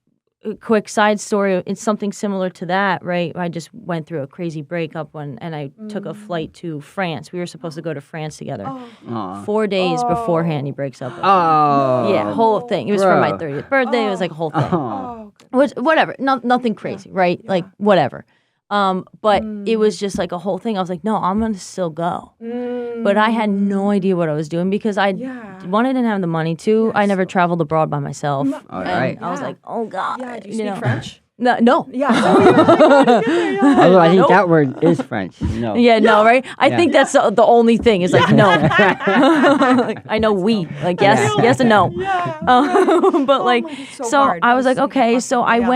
a quick side story, it's something similar to that, right? I just went through a crazy breakup and I took a flight to France. We were supposed to go to France together. Oh. Aw. 4 days beforehand, he breaks up with me. Oh. Yeah, whole thing. It was for my Bro. 30th birthday. It was like a whole thing. Oh. Which, whatever, nothing crazy, right? Like whatever. But it was just like a whole thing. I was like, no, I'm gonna still go. But I had no idea what I was doing because I one, I didn't have the money. Two, I never traveled abroad by myself. All And right. I was like, oh God. Yeah. Do you speak French? No. Yeah. So we were like, how did you get there? Yeah. Although I think that word is French. No. Yeah, no, right? I Yeah. think that's the only thing is like, no. Like, I know we. Like, yes, Yeah. yes and no. Yeah. But like, my God, it's so so hard. I was It's like, so okay. So I impossible.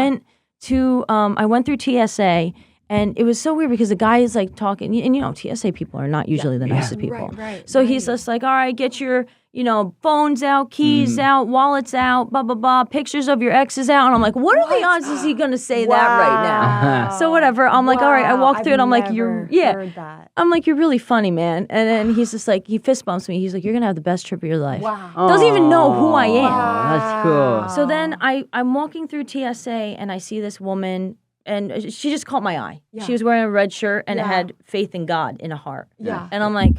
Yeah. went through TSA. And it was so weird because the guy is like talking, and you know, TSA people are not usually the nicest people. Right. So he's just like, all right, get your, you know, phones out, keys out, wallets out, blah, blah, blah, pictures of your exes out. And I'm like, what are the odds is he going to say that right now? So whatever. I'm like, all right, I walk through it. I'm like, Heard that. I'm like, you're really funny, man. And then he's just like, he fist bumps me. He's like, you're going to have the best trip of your life. Wow. Doesn't even know who I am. Oh, that's cool. So then I'm walking through TSA and I see this woman. And she just caught my eye. Yeah. She was wearing a red shirt and it Yeah. had faith in God in a heart. Yeah. And I'm like,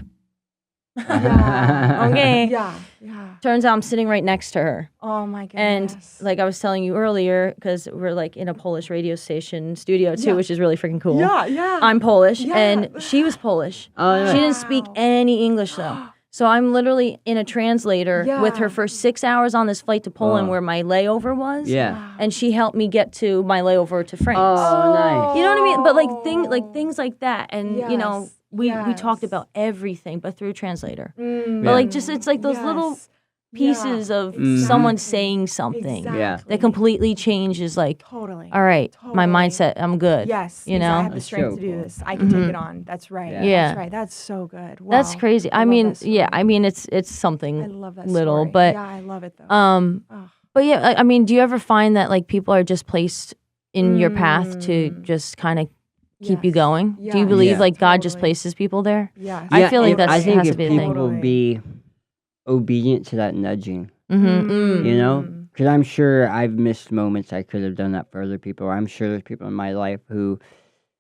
Yeah. okay. Yeah. Yeah. Turns out I'm sitting right next to her. Oh my And goodness. like I was telling you earlier, because we're like in a Polish radio station studio too, Yeah. which is really freaking cool. Yeah. Yeah. I'm Polish Yeah. and she was Polish. Oh, She didn't speak any English though. So I'm literally in a translator with her Yeah. for 6 hours on this flight to Poland Oh. where my layover was. Yeah. And she helped me get to my layover to France. Oh, nice. You know what I mean? But like things like that, and you know, Yes, we talked yes. about everything, but through translator. Mm, But like just it's like those little yes. pieces of Mhm. someone saying something Exactly. Yeah. that completely changes. Like, Totally. all right, my Totally. mindset, I'm good. Yes. you yes, I know. have the That's strength so to do cool. this. I can take it on. That's right. Yeah. That's right. That's so good. Wow. That's crazy. I love mean, that story. yeah, I mean it's I something love that little, story. but yeah, I love it though. um, Ugh. but yeah, I mean, do you ever find that like people are just placed in your path to Mm. just kind of keep you Yes. going? Do you Yes. believe Yeah. like God just Totally. places people there? Yes. I feel like and that's I think has to if be a people thing. would be obedient to that nudging, Mm-hmm. you know, because I'm sure I've missed moments I could have done that for other people. I'm sure there's people in my life who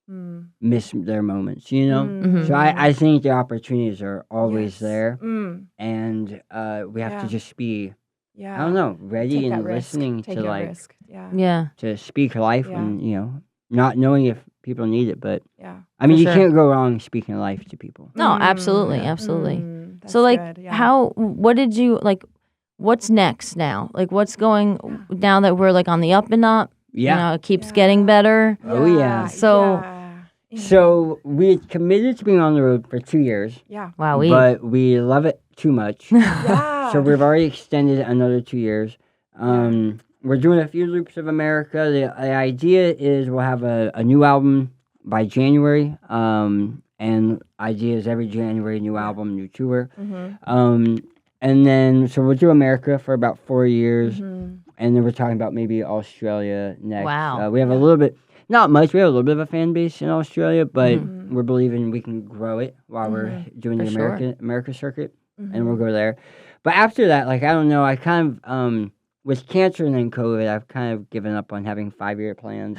Mm. miss their moments, you know. Mhm. So I think the opportunities are always Yes. there, Mm. and we have Yeah. to just be, Yeah. I don't know, ready Take that and risk. listening Take to your like risk. Yeah. Yeah. to speak life, Yeah. and you know, not knowing if people need it, but Yeah. I mean, For you sure. can't go wrong speaking life to people. No, absolutely, Yeah. absolutely. That's So like, good, yeah. what did you like? What's next now? Like, what's going now that we're like on the up and up? Yeah. You know, it keeps getting better. Oh, yeah. So- yeah. So we committed to being on the road for 2 years, Yeah. Wow, but we love it too much. Yeah. So we've already extended another 2 years. We're doing a few loops of America. The idea is we'll have a new album by January. And idea is every January, new album, new tour. And then, so we'll do America for about 4 years. And then we're talking about maybe Australia next. Wow. We have a little bit, not much, we have a little bit of a fan base in Australia, but we're believing we can grow it while we're doing For the sure. America circuit. And we'll go there. But after that, like, I don't know, I kind of, with cancer and then COVID, I've kind of given up on having 5-year plans.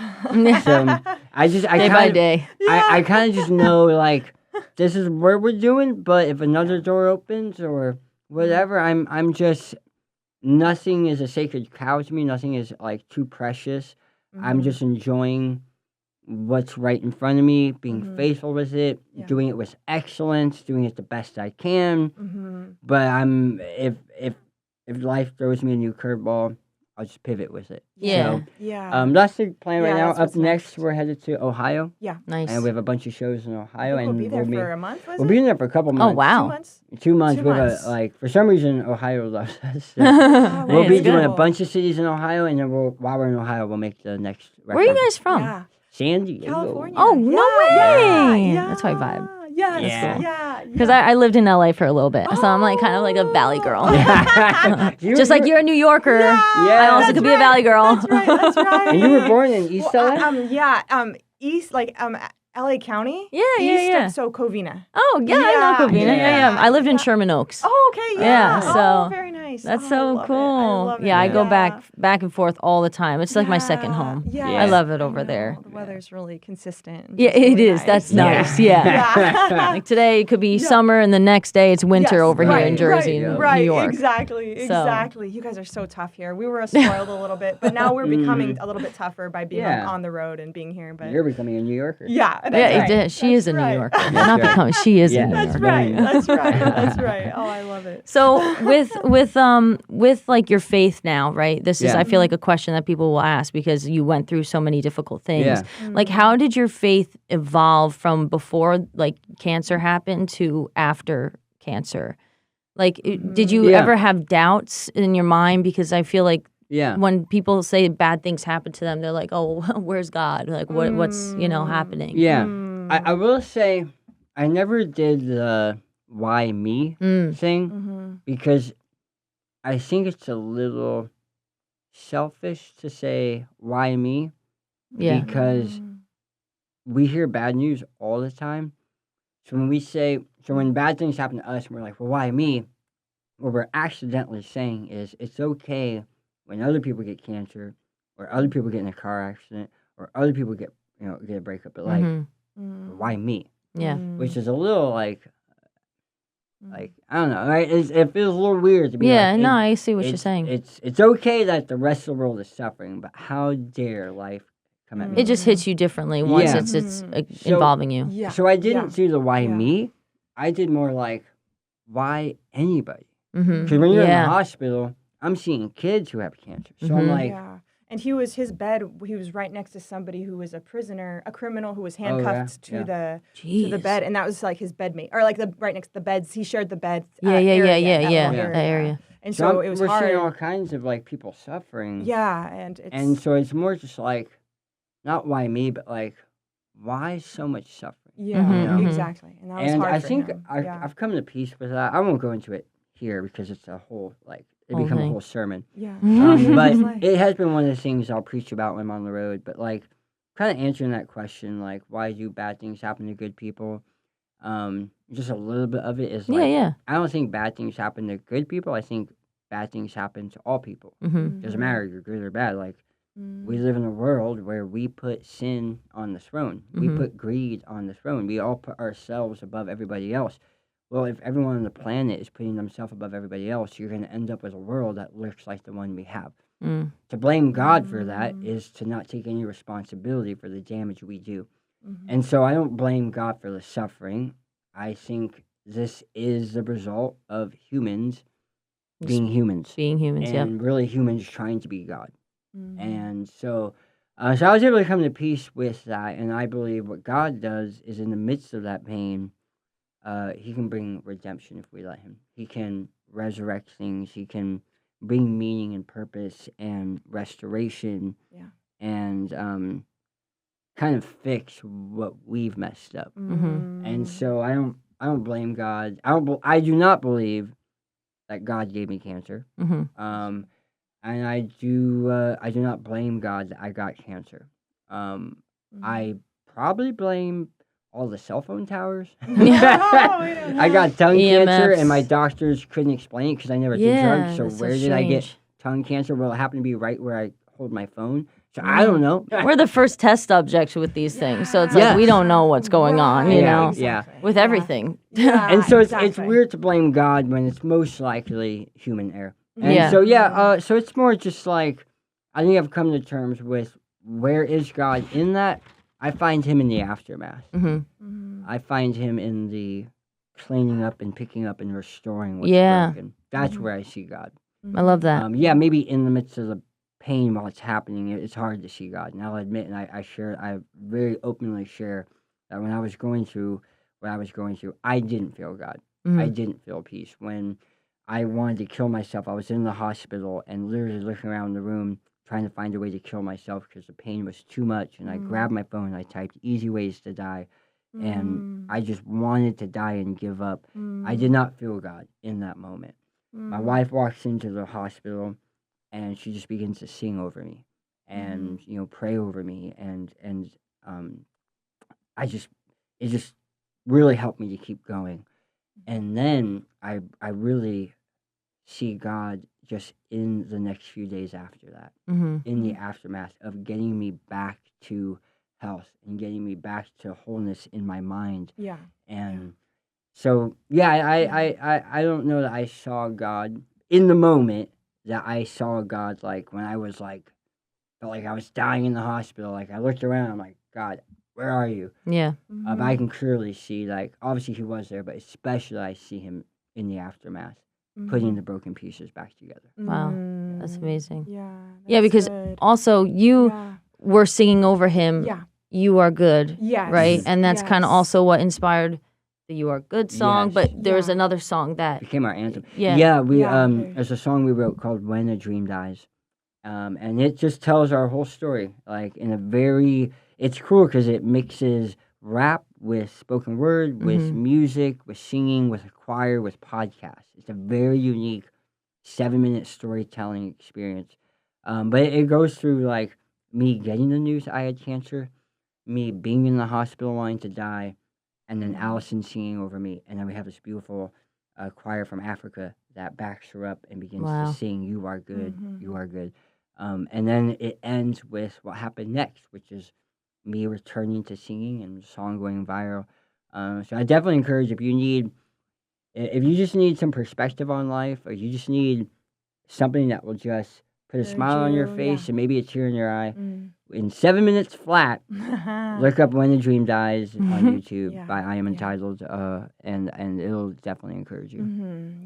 So I Day kind by of, day. I kind of just know, like, this is where we're doing, but if another door opens or whatever, I'm just nothing is a sacred cow to me. Nothing is like too precious. I'm just enjoying what's right in front of me, being faithful with it, doing it with excellence, doing it the best I can. But if life throws me a new curveball, I'll just pivot with it. Yeah. So, that's the plan right Yeah, now. that's Up what's next, next. we're headed to Ohio, Nice. and we have a bunch of shows in Ohio, We'll and be there for a month, was we'll it? be in there for a couple months. Oh, wow. 2 months? 2 months. 2 We have months. for some reason, Ohio loves us. So Oh, we'll Hey, be it's doing good. a bunch of cities in Ohio, and then while we're in Ohio, we'll make the next record. Where are you guys from? Yeah. San Diego. California. Oh, no Yeah, way. yeah, That's my vibe. Yes. That's cool. Yeah. Because I lived in LA for a little bit, so I'm like kind of like a valley girl. Just like you're a New Yorker, I also that's could be a right. valley girl. That's right. That's right. And you were born in East LA? East, LA County. Yeah, East of Covina. Oh, yeah, I Yeah, know Covina. yeah. I lived in Sherman Oaks. Oh, okay, Yeah, Oh, so very nice. That's Oh, I so love it. cool. I love it. Yeah, I go back and forth all the time. It's like my second Yeah, home. yeah. I love it over know. there. The weather's really consistent. and Yeah, just it really is. That's Yeah. nice. Yeah. Yeah. Like today it could be summer and the next day it's winter Yes, over here in right, Jersey right, and right, New York. Exactly. So- Exactly. You guys are so tough here. We were spoiled a little bit, but now we're becoming a little bit tougher by being Yeah. on the road and being here. But You're becoming a New Yorker. yeah, that's Yeah, right. she is a New right. Yorker. Not right. becoming. She is Yeah. a New That's Yorker. Right. That's right. That's right. Oh, I love it. So with like your faith now, right? This is Yeah. I feel like a question that people will ask because you went through so many difficult things. Yeah. Like how did your faith evolve from before like cancer happened to after cancer? Like did you Yeah. ever have doubts in your mind because I feel like Yeah. when people say bad things happen to them, they're like, "Oh, where's God? Like what's, happening?" Yeah. I will say I never did the why me thing because I think it's a little selfish to say why me Yeah. because we hear bad news all the time. So when bad things happen to us and we're like, well, why me? What we're accidentally saying is it's okay when other people get cancer or other people get in a car accident or other people get a breakup, but like why me? Yeah. Which is a little like I don't know, right? It feels a little weird to be Yeah, like, no, I see what you're saying. It's okay that the rest of the world is suffering, but how dare life come at me? It just hits you differently once Yeah. it's So- involving you. Yeah. So I didn't do the why Yeah. me. I did more like why anybody. Mm-hmm. Because when you're in Yeah. the hospital, I'm seeing kids who have cancer. So I'm Mhm. like, Yeah. And he was right next to somebody who was a prisoner, a criminal who was yeah, handcuffed to yeah. the Jeez. bed, and that was like his bedmate, or like the right next to the beds. He shared the bed. Yeah, area, that yeah, little that area. And so so it was we're seeing all hard. kinds of like people suffering. Yeah, and it's And so it's more just like, not why me, but like, why so much suffering? yeah, Mhm, mhm. exactly. And that was And hard I for think him. Yeah. I've come to peace with that. I won't go into it here because it's a whole it Whole become a thing. whole sermon. Yeah. But Like- it has been one of the things I'll preach about when I'm on the road. But like, kind of answering that question, like, why do bad things happen to good people? Just a little bit of it is like, Yeah. I don't think bad things happen to good people. I think bad things happen to all people. Mm-hmm. Doesn't matter if you're good or bad. Like, we live in a world where we put sin on the throne. We Mhm. put greed on the throne. We all put ourselves above everybody else. Well, if everyone on the planet is putting themselves above everybody else, you're going to end up with a world that looks like the one we have. Mm. To blame God for that is to not take any responsibility for the damage we do. And so I don't blame God for the suffering. I think this is the result of humans being humans. Being humans, yeah. And really humans trying to be God. And so I was able to come to peace with that. And I believe what God does is in the midst of that pain, he can bring redemption if we let him. He can resurrect things. He can bring meaning and purpose and restoration. Yeah. And kind of fix what we've messed up. Mm-hmm. And so I don't blame God. I do not believe that God gave me cancer. Mm-hmm. And I do not blame God that I got cancer. I probably blame all the cell phone towers. I got tongue cancer, and my EMFs. doctors couldn't explain it because I never did Yeah, drugs. So that's so where did I get strange. tongue cancer? Well, it happened to be right where I hold my phone. So I don't know. We're the first test subject with these things, so it's Yeah. like we don't know what's going on, you Yeah, know, yeah. with everything. Yeah, And so it's exactly. weird to blame God when it's most likely human error. And Yeah. so it's more just like, I think I've come to terms with where is God in that. I find him in the aftermath. Mm-hmm. I find him in the cleaning up and picking up and restoring what's Yeah. broken. That's where I see God. I love that. Maybe in the midst of the pain while it's happening, it's hard to see God. And I'll admit, and I very openly share that when I was going through what I was going through, I didn't feel God. I didn't feel peace. When I wanted to kill myself, I was in the hospital and literally looking around the room trying to find a way to kill myself because the pain was too much. And I grabbed my phone and I typed easy ways to die. And I just wanted to die and give up. I did not feel God in that moment. My wife walks into the hospital and she just begins to sing over me and pray over me and it just really helped me to keep going. And then I really see God just in the next few days after that, in the aftermath of getting me back to health and getting me back to wholeness in my mind. Yeah. And so, I don't know that I saw God in the moment that I saw God, like when I was like, felt like I was dying in the hospital. Like I looked around, I'm like, God, where are you? Yeah. But I can clearly see, like, obviously he was there, but especially I see him in the aftermath, putting the broken pieces back together. Wow. That's amazing. Yeah. Yeah, because good. also you Yeah. were singing over him. Yeah. You Are Good. Yes. Right? And that's kind of Yes. also what inspired the You Are Good song. Yes. But there's Yeah. another song that Became our anthem. Yeah. We Yeah, okay. there's a song we wrote called When a Dream Dies. And it just tells our whole story, like in a very, it's cool because it mixes rap with spoken word, with music, with singing, with a choir, with podcasts. It's a very unique 7-minute storytelling experience. But it goes through like me getting the news I had cancer, me being in the hospital wanting to die, and then Alyson singing over me. And then we have this beautiful choir from Africa that backs her up and begins Wow. to sing, You Are Good, You Are Good. And then it ends with what happened next, which is me returning to singing and the song going viral. So I definitely encourage, if you just need some perspective on life, or you just need something that will just put a smile on your face and maybe a tear in your eye, in 7 minutes flat, look up When a Dream Dies on YouTube Yeah, by I Am yeah. Entitled, and it'll definitely encourage you.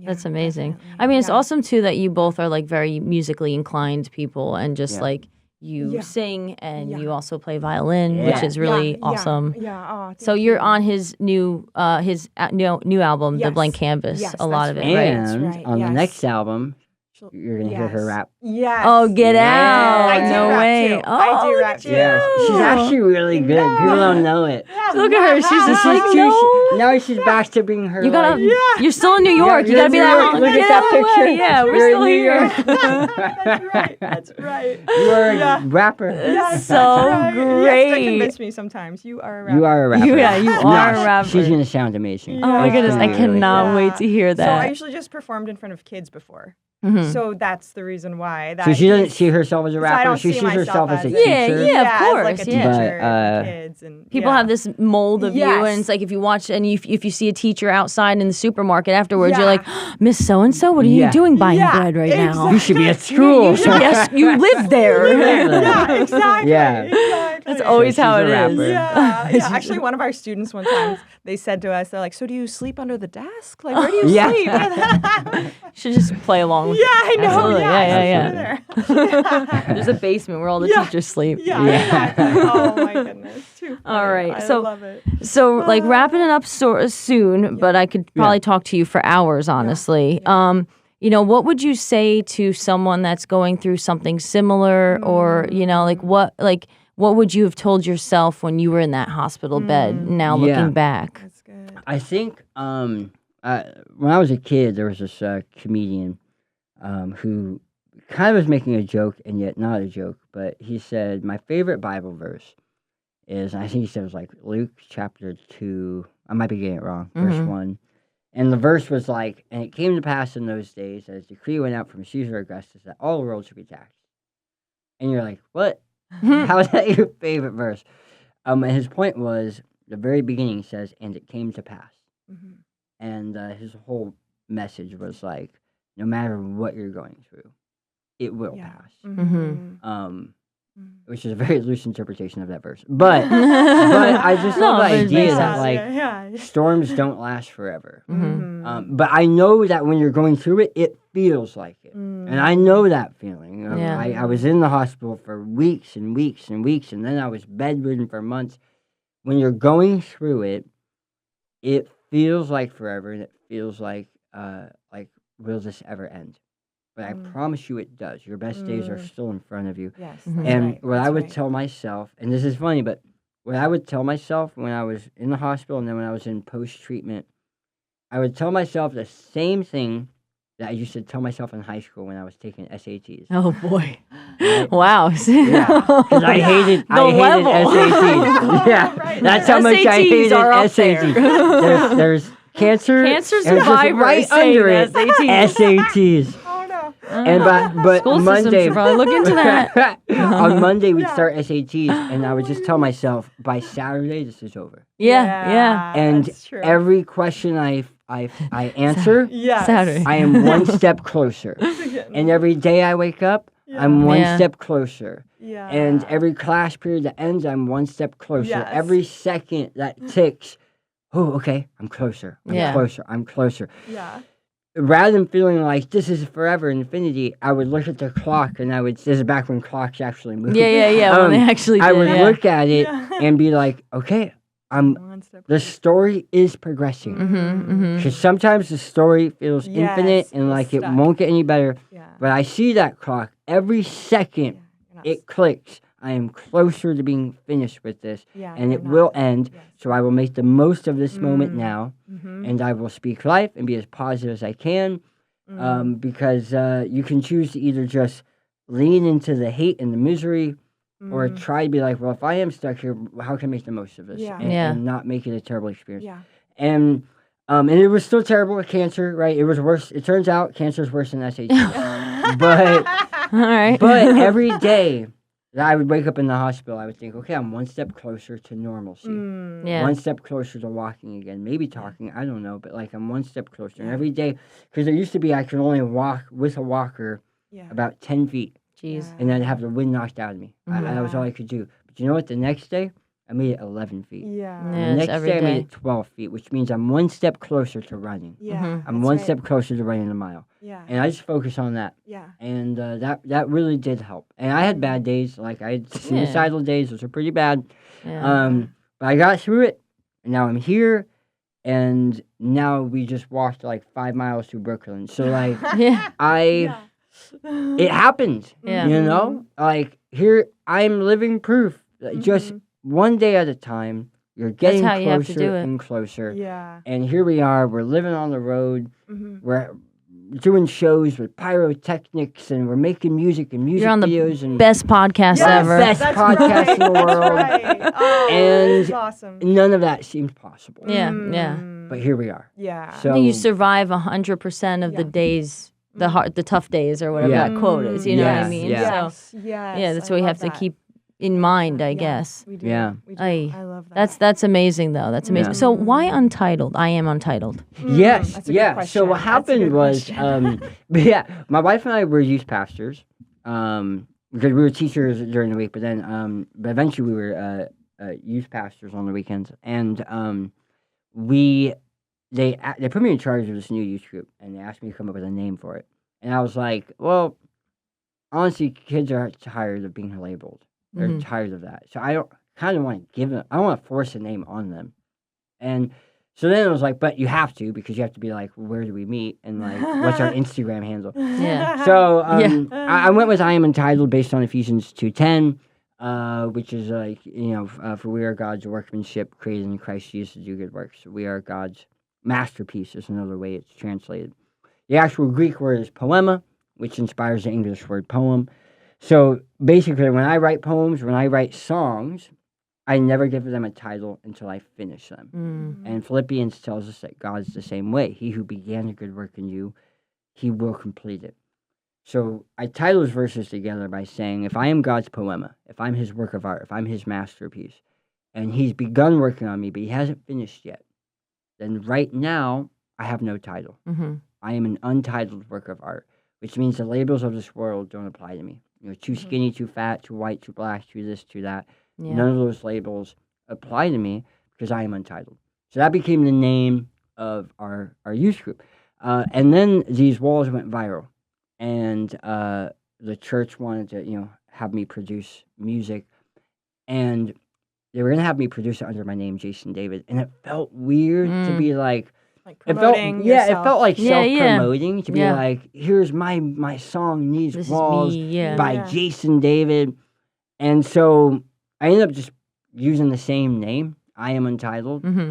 Yeah, That's amazing. definitely. I mean, it's Yeah. awesome too that you both are like very musically inclined people, and just Yeah. like you Yeah. sing and Yeah. you also play violin, Yeah. which is really Yeah, awesome. Yeah. Oh, So thank you're you. on his new new album, The Yes. Blank Canvas. Yes, a lot that's of it, right. right? That's And right, on the yes. next album, She'll- you're going to hear her yes. rap. Yes. Oh, get Yeah. out! I do No rap way! too. Oh, I do look rap at too. you. Yes, she's actually really good. No. People don't know it. Look at her. She's just She's like, too- no. now she's back to being her. You gotta. like, You're still in New York. You you're gotta in be New that. York. Look at Get that out of the way. picture. Yeah, we're You're in still New here. York. That's right. That's right. You are Yeah. a rapper. Yes, So that's right. Yes, great. that convinced me sometimes. You are a rapper. You are a rapper. You are No, a rapper. She's gonna sound amazing. Oh my Yeah. goodness, I It's gonna be really cannot good. wait to hear So I that. usually just performed in front of kids before. Mhm. So that's the reason why. That So she doesn't he's- see herself as a so I rapper. don't She see sees herself myself as a as Yeah, teacher. yeah. Of as like a course, teacher yeah. for kids and People have this mold of you, and Yes. it's like if you watch and if you see a teacher outside in the supermarket afterwards, you're Yeah. like, Miss So and So, what are Yeah. you doing buying Yeah, bread right now? exactly. You should be at school. You should yes, you live there. Yeah, exactly. Yeah. Exactly. That's always she's how a it is. rapper. Yeah. Actually, one of our students one time they said to us, they're like, "So do you sleep under the desk? Like, where do you Yeah. sleep?" Should just play along with Yeah, I know. Absolutely. Yeah, Yeah. There's a basement where all the Yeah. teachers sleep. Yeah, Yeah. exactly. Oh my goodness. Too funny. All right, I so- love it. So, like, wrapping it up soon, but I could probably talk to you for hours, honestly. What would you say to someone that's going through something similar, or what would you have told yourself when you were in that hospital bed? Now Yeah. looking back, That's good. I think when I was a kid, there was this comedian who kind of was making a joke and yet not a joke. But he said, my favorite Bible verse is, I think he said it was like Luke chapter 2. I might be getting it wrong. Verse 1. And the verse was like, and it came to pass in those days as decree went out from Caesar Augustus that all the world should be taxed. And you're like, what? How is that your favorite verse? And his point was, the very beginning says, and it came to pass. Mhm. And his whole message was like, no matter what you're going through, it will Yeah. pass. Mhm. Which is a very loose interpretation of that verse. But I just love the but it idea makes that sense. like storms don't last forever. Mhm. But I know that when you're going through it, it feels like it. And I know that feeling. Yeah. I was in the hospital for weeks and weeks and weeks, and then I was bedridden for months. When you're going through it, it feels like forever, and it feels like will this ever end? But I promise you it does. Your best days are still in front of you. Yes. Mhm. That's And right. what That's I would right. tell myself, and this is funny, but what I would tell myself when I was in the hospital and then when I was in post-treatment, I would tell myself the same thing that I used to tell myself in high school when I was taking SATs. Oh boy! Right? Wow. Yeah, because I hated level. SATs. Yeah, Right. that's how much I SATs hated are up SATs. there. There's cancer, Cancer and just survivors right say under it, SATs. SATs. Oh no. And but School systems Monday, should probably look into that. on Monday we'd Yeah. start SATs, and I would just tell myself by Saturday this is over. Yeah. And that's true. every question I answer, yes. Saturday. I am one step closer. And every day I wake up, I'm one Yeah. step closer. Yeah. And every class period that ends, I'm one step closer. Yes. Every second that ticks, oh, okay, I'm closer. I'm Yeah. closer. I'm closer. Yeah. Rather than feeling like this is forever infinity, I would look at the clock and this is back when clocks actually moved. Yeah. When they actually did. I would yeah. look at it Yeah. and be like, okay, One step the closer. story is progressing. Mm-hmm. Because sometimes the story feels infinite Yes, and like it stuck. won't get any better. Yeah. But I see that clock every second, You're not it clicks. I am closer to being finished with this, Yeah, and you're it not will there. end. Yes. So I will make the most of this moment now, Mhm. and I will speak life and be as positive as I can. Because you can choose to either just lean into the hate and the misery, or try to be like, well, if I am stuck here, how can I make the most of this, Yeah. and not make it a terrible experience. Yeah. And it was still terrible with cancer, right? It was worse. It turns out cancer is worse than SAT. but All right. but every day that I would wake up in the hospital, I would think, okay, I'm one step closer to normalcy. Yeah. One step closer to walking again, maybe talking, I don't know, but like I'm one step closer. And every day, because there used to be I could only walk with a walker Yeah. about 10 feet, Jeez. and then have the wind knocked out of me. That was all I could do. But you know what? The next day, I made it 11 feet. Yeah. And Yeah, the it's next every day, I made day. it 12 feet, which means I'm one step closer to running. Yeah. I'm that's one right. step closer to running a mile. Yeah. And I just focus on that. Yeah. And that really did help. And I had bad days. Like, I had suicidal days. Those are pretty bad. Yeah. But I got through it. And now I'm here. And now we just walked like 5 miles through Brooklyn. So, like, yeah. it happened. Yeah. You know? Like, here, I'm living proof. Just one day at a time, you're getting how you have to do closer it. and closer. Yeah. And here we are. We're living on the road. Mhm. We're doing shows with pyrotechnics, and we're making music and music You're on the videos. And best podcast Yes, ever. Best that's podcast right, in the that's world. right. Oh, And that's awesome. none of that seems possible. Yeah. Yeah. But here we are. Yeah. So I think you survive 100% of the Yeah. days, the tough days, or whatever Yeah. that quote is. You know what I Yes, mean? yeah. Yes. So Yes. yeah, that's I what we love have to that. keep in mind, I Yeah, guess. We do. Yeah. We do. Aye. I love that. That's amazing though. That's amazing. Yeah. So why Untitled? I am Untitled. Yes, That's a good yeah. So question. what That's a happened good was, question. my wife and I were youth pastors, because we were teachers during the week, but but eventually we were youth pastors on the weekends, and they put me in charge of this new youth group, and they asked me to come up with a name for it, and I was like, well, honestly, kids are tired of being labeled. They're tired of that, so I don't kind of want to give them. I don't want to force a name on them, and. So then it was like, but you have to, because you have to be like, where do we meet? And like, what's our Instagram handle? Yeah. So Yeah. I went with I am entitled based on Ephesians 2:10, which is like, for we are God's workmanship created in Christ Jesus to do good works. We are God's masterpiece is another way it's translated. The actual Greek word is poema, which inspires the English word poem. So basically, when I write poems, when I write songs, I never give them a title until I finish them. And Philippians tells us that God's the same way. He who began a good work in you, he will complete it. So I tie those verses together by saying, if I am God's poema, if I'm his work of art, if I'm his masterpiece, and he's begun working on me, but he hasn't finished yet, then right now I have no title. I am an untitled work of art, which means the labels of this world don't apply to me. Too skinny, too fat, too white, too black, too this, too that. Yeah. None of those labels apply to me because I am untitled. So that became the name of our youth group. And then these walls went viral, and the church wanted to, have me produce music, and they were gonna have me produce it under my name, Jason David, and it felt weird to be like promoting it yourself. felt like Yeah, yeah. self-promoting to be Yeah. like, here's my song These This is Walls me, yeah. by Yeah. Jason David. And so I ended up just using the same name, I Am Untitled, Mm-hmm.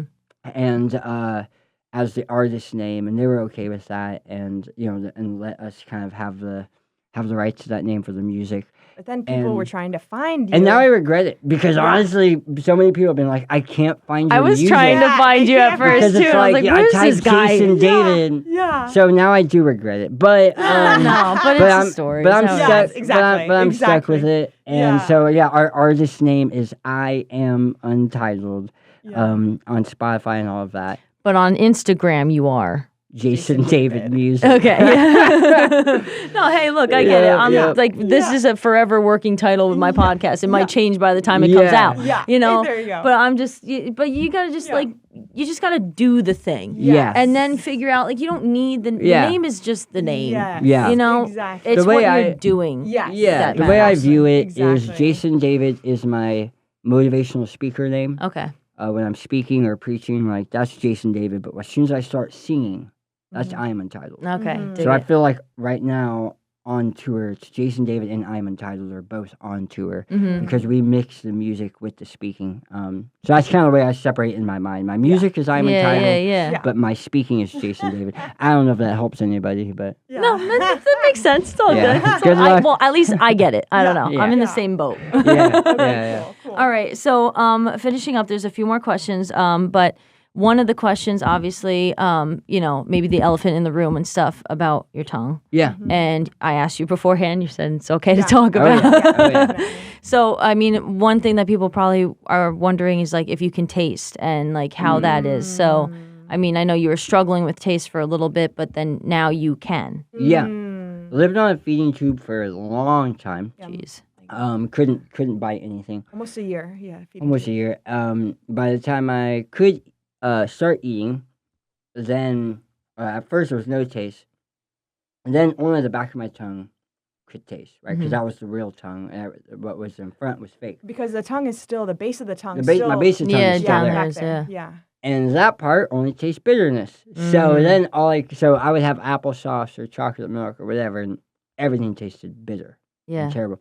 and as the artist name, and they were okay with that, and and let us kind of have the rights to that name for the music. But then people were trying to find you. And now I regret it because Yeah. honestly, so many people have been like, I can't find your I was music trying to Yeah, find you at yeah, first because too. it's I was like, like, where's I this typed guy? Jason David. Yeah. So now I do regret it, but No, but but it's I'm a story. But I'm It's how it stuck. is. Yes, exactly, But I'm stuck with exactly. it, and Yeah. so our artist name is I Am Untitled, Yeah. on Spotify and all of that. But on Instagram, you are. Jason David Music. Okay. No, hey, look, I get it. Yeah, I'm yeah. like, this is a forever working title with my podcast. It might change by the time it comes Yeah. out. Yeah, You know. there you go. But I'm just. But you gotta just you just gotta do the thing. Yes. And then figure out you don't need the Yeah. name is just the name. Yes, Yeah. You know. exactly. It's The way what you're I- doing. Yes. Yeah, that the way I matters. view it is Exactly. Jason David is my motivational speaker name. Okay. When I'm speaking or preaching, like that's Jason David. But as soon as I start singing, that's I Am Untitled. Okay. Mhm. dig So I it. feel like right now on tour, it's Jason David and I Am Untitled are both on tour Mhm. because we mix the music with the speaking. So that's kind of the way I separate in my mind. My music is I Am Untitled, Yeah. Yeah. but my speaking is Jason David. I don't know if that helps anybody, but Yeah. No, that makes sense. It's all Yeah. good. It's Good all- luck. well, at least I get it. I don't know. Yeah. I'm in the Yeah. same boat. yeah. Cool. All right. So, finishing up, there's a few more questions. But one of the questions, obviously, maybe the elephant in the room and stuff about your tongue. Yeah. And I asked you beforehand. You said it's okay to Yeah. talk Oh, about. yeah. Oh, yeah. Definitely. So, I mean, one thing that people probably are wondering is if you can taste and how that is. So, I mean, I know you were struggling with taste for a little bit, but then now you can. Yeah. Mm. Lived on a feeding tube for a long time. Jeez. Couldn't bite anything. Almost a year. Yeah. feeding Almost tube. a year. By the time I could start eating, then at first there was no taste, and then only the back of my tongue could taste, right? Because that was the real tongue, and what was in front was fake. Because the tongue is still the base of the tongue. My base of tongue Yeah, is still down there. there. back is, there. yeah. Yeah. And that part only tastes bitterness. So then so I would have applesauce or chocolate milk or whatever, and everything tasted bitter Yeah. and terrible.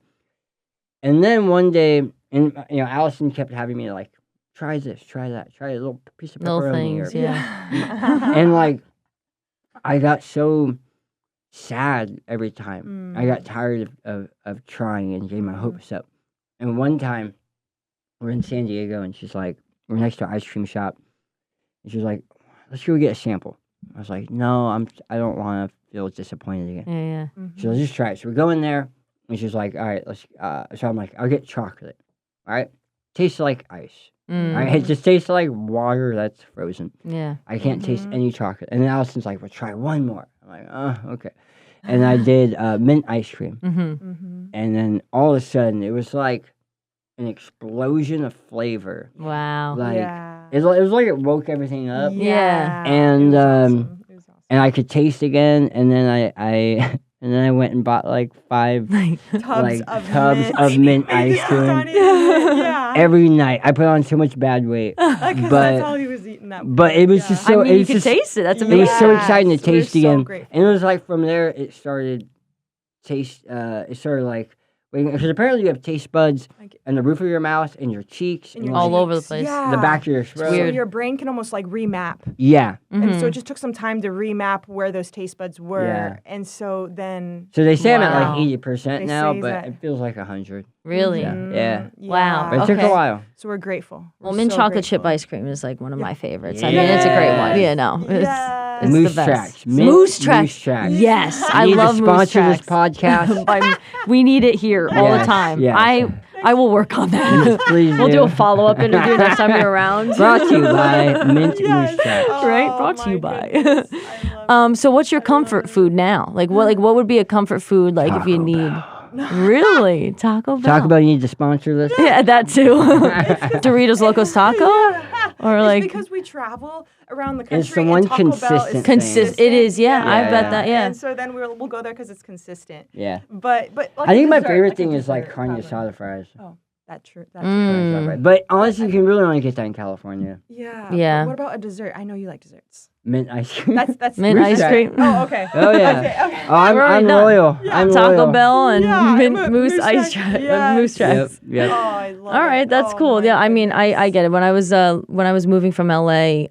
And then one day, and Alyson kept having me try this, try that, try a little piece of Little pepperoni. things, or, yeah. and I got so sad every time. I got Mm. tired of trying and gave my hopes up. And one time, we're in San Diego, and she's like, we're next to an ice cream shop, and she's like, let's go get a sample. I was like, no, I don't want to feel disappointed again. Yeah. Mhm. So let's just try it. So we go in there, and she's like, all right, let's. So I'm like, I'll get chocolate. All right, tastes like ice. Mm. All right, it just tastes like water that's frozen. Yeah. I can't taste Mhm. any chocolate. And then Allison's like, well, try one more. I'm like, okay. And I did mint ice cream. Mm-hmm. Mhm. And then all of a sudden, it was like an explosion of flavor. Wow. Like, Yeah. it was like it woke everything up. Yeah. And, It was awesome. It was awesome. And I could taste again. And then I and then I went and bought 5 Tubs tubs of mint ice cream. Yeah. every night. I put on so much bad weight. 'Cause but- that's all he was eating. But it was just so. I mean, it you was could just, taste it. That's It amazing. was so exciting to Yes, we're taste so again, grateful. and it was from there it started taste. It started because apparently you have taste buds Like- in the roof of your mouth, and your cheeks, in and your All over the cheeks. place. Yeah. the back of your throat. So weird. your brain can almost remap. Yeah. And so Mhm. it just took some time to remap where those taste buds were. Yeah. And so then. So they say I'm Wow. at 80% They now, say but that- it feels like 100. Really? Yeah. Mhm. Yeah. Wow. But it took Okay. a while. So we're grateful. Well, We're mint so chocolate chip grateful. ice cream is one of Yeah. my favorites. I mean, it's a great one. Yes. Yeah, no, Yes. it's Moose the best. Tracks. Mint Moose Tracks. Moose Tracks. Yes, You I need to love Moose sponsor Tracks. this podcast. We need it here all the Yes, time. yes. I will work on that. Please We'll do a follow-up interview next time you're around. Brought to you by Mint Moose Tracks. Right? Oh, Brought to you my by. goodness. I love it. So what's your comfort food now? Like what would be a comfort food like if you need really Taco Bell? Taco Bell, you need to sponsor this? Yeah, that too. Doritos Locos Taco? Or It's like because we travel around the country. It's the one and Taco Bell is consistent consist it is, yeah, I Yeah, bet yeah. that, yeah. And so then we'll go there because it's consistent. Yeah. But like I think a my dessert, favorite like a thing is like dessert, carne probably. asada fries. Oh, that's true. That's Mm. But honestly, you can really only get that in California. Yeah. Yeah. But what about a dessert? I know you like desserts. Mint ice cream. That's Mint Moose ice Jack. cream. Oh, okay. Oh yeah. Okay. Oh, I'm already done. loyal. I'm Taco loyal. Bell and Yeah, mint moose ice Jack, tracks. yes. Moose Yep. tracks. Yep. Oh, I love All right, it. that's Oh, cool. my Yeah, I mean, I goodness. get it. When I was moving from LA,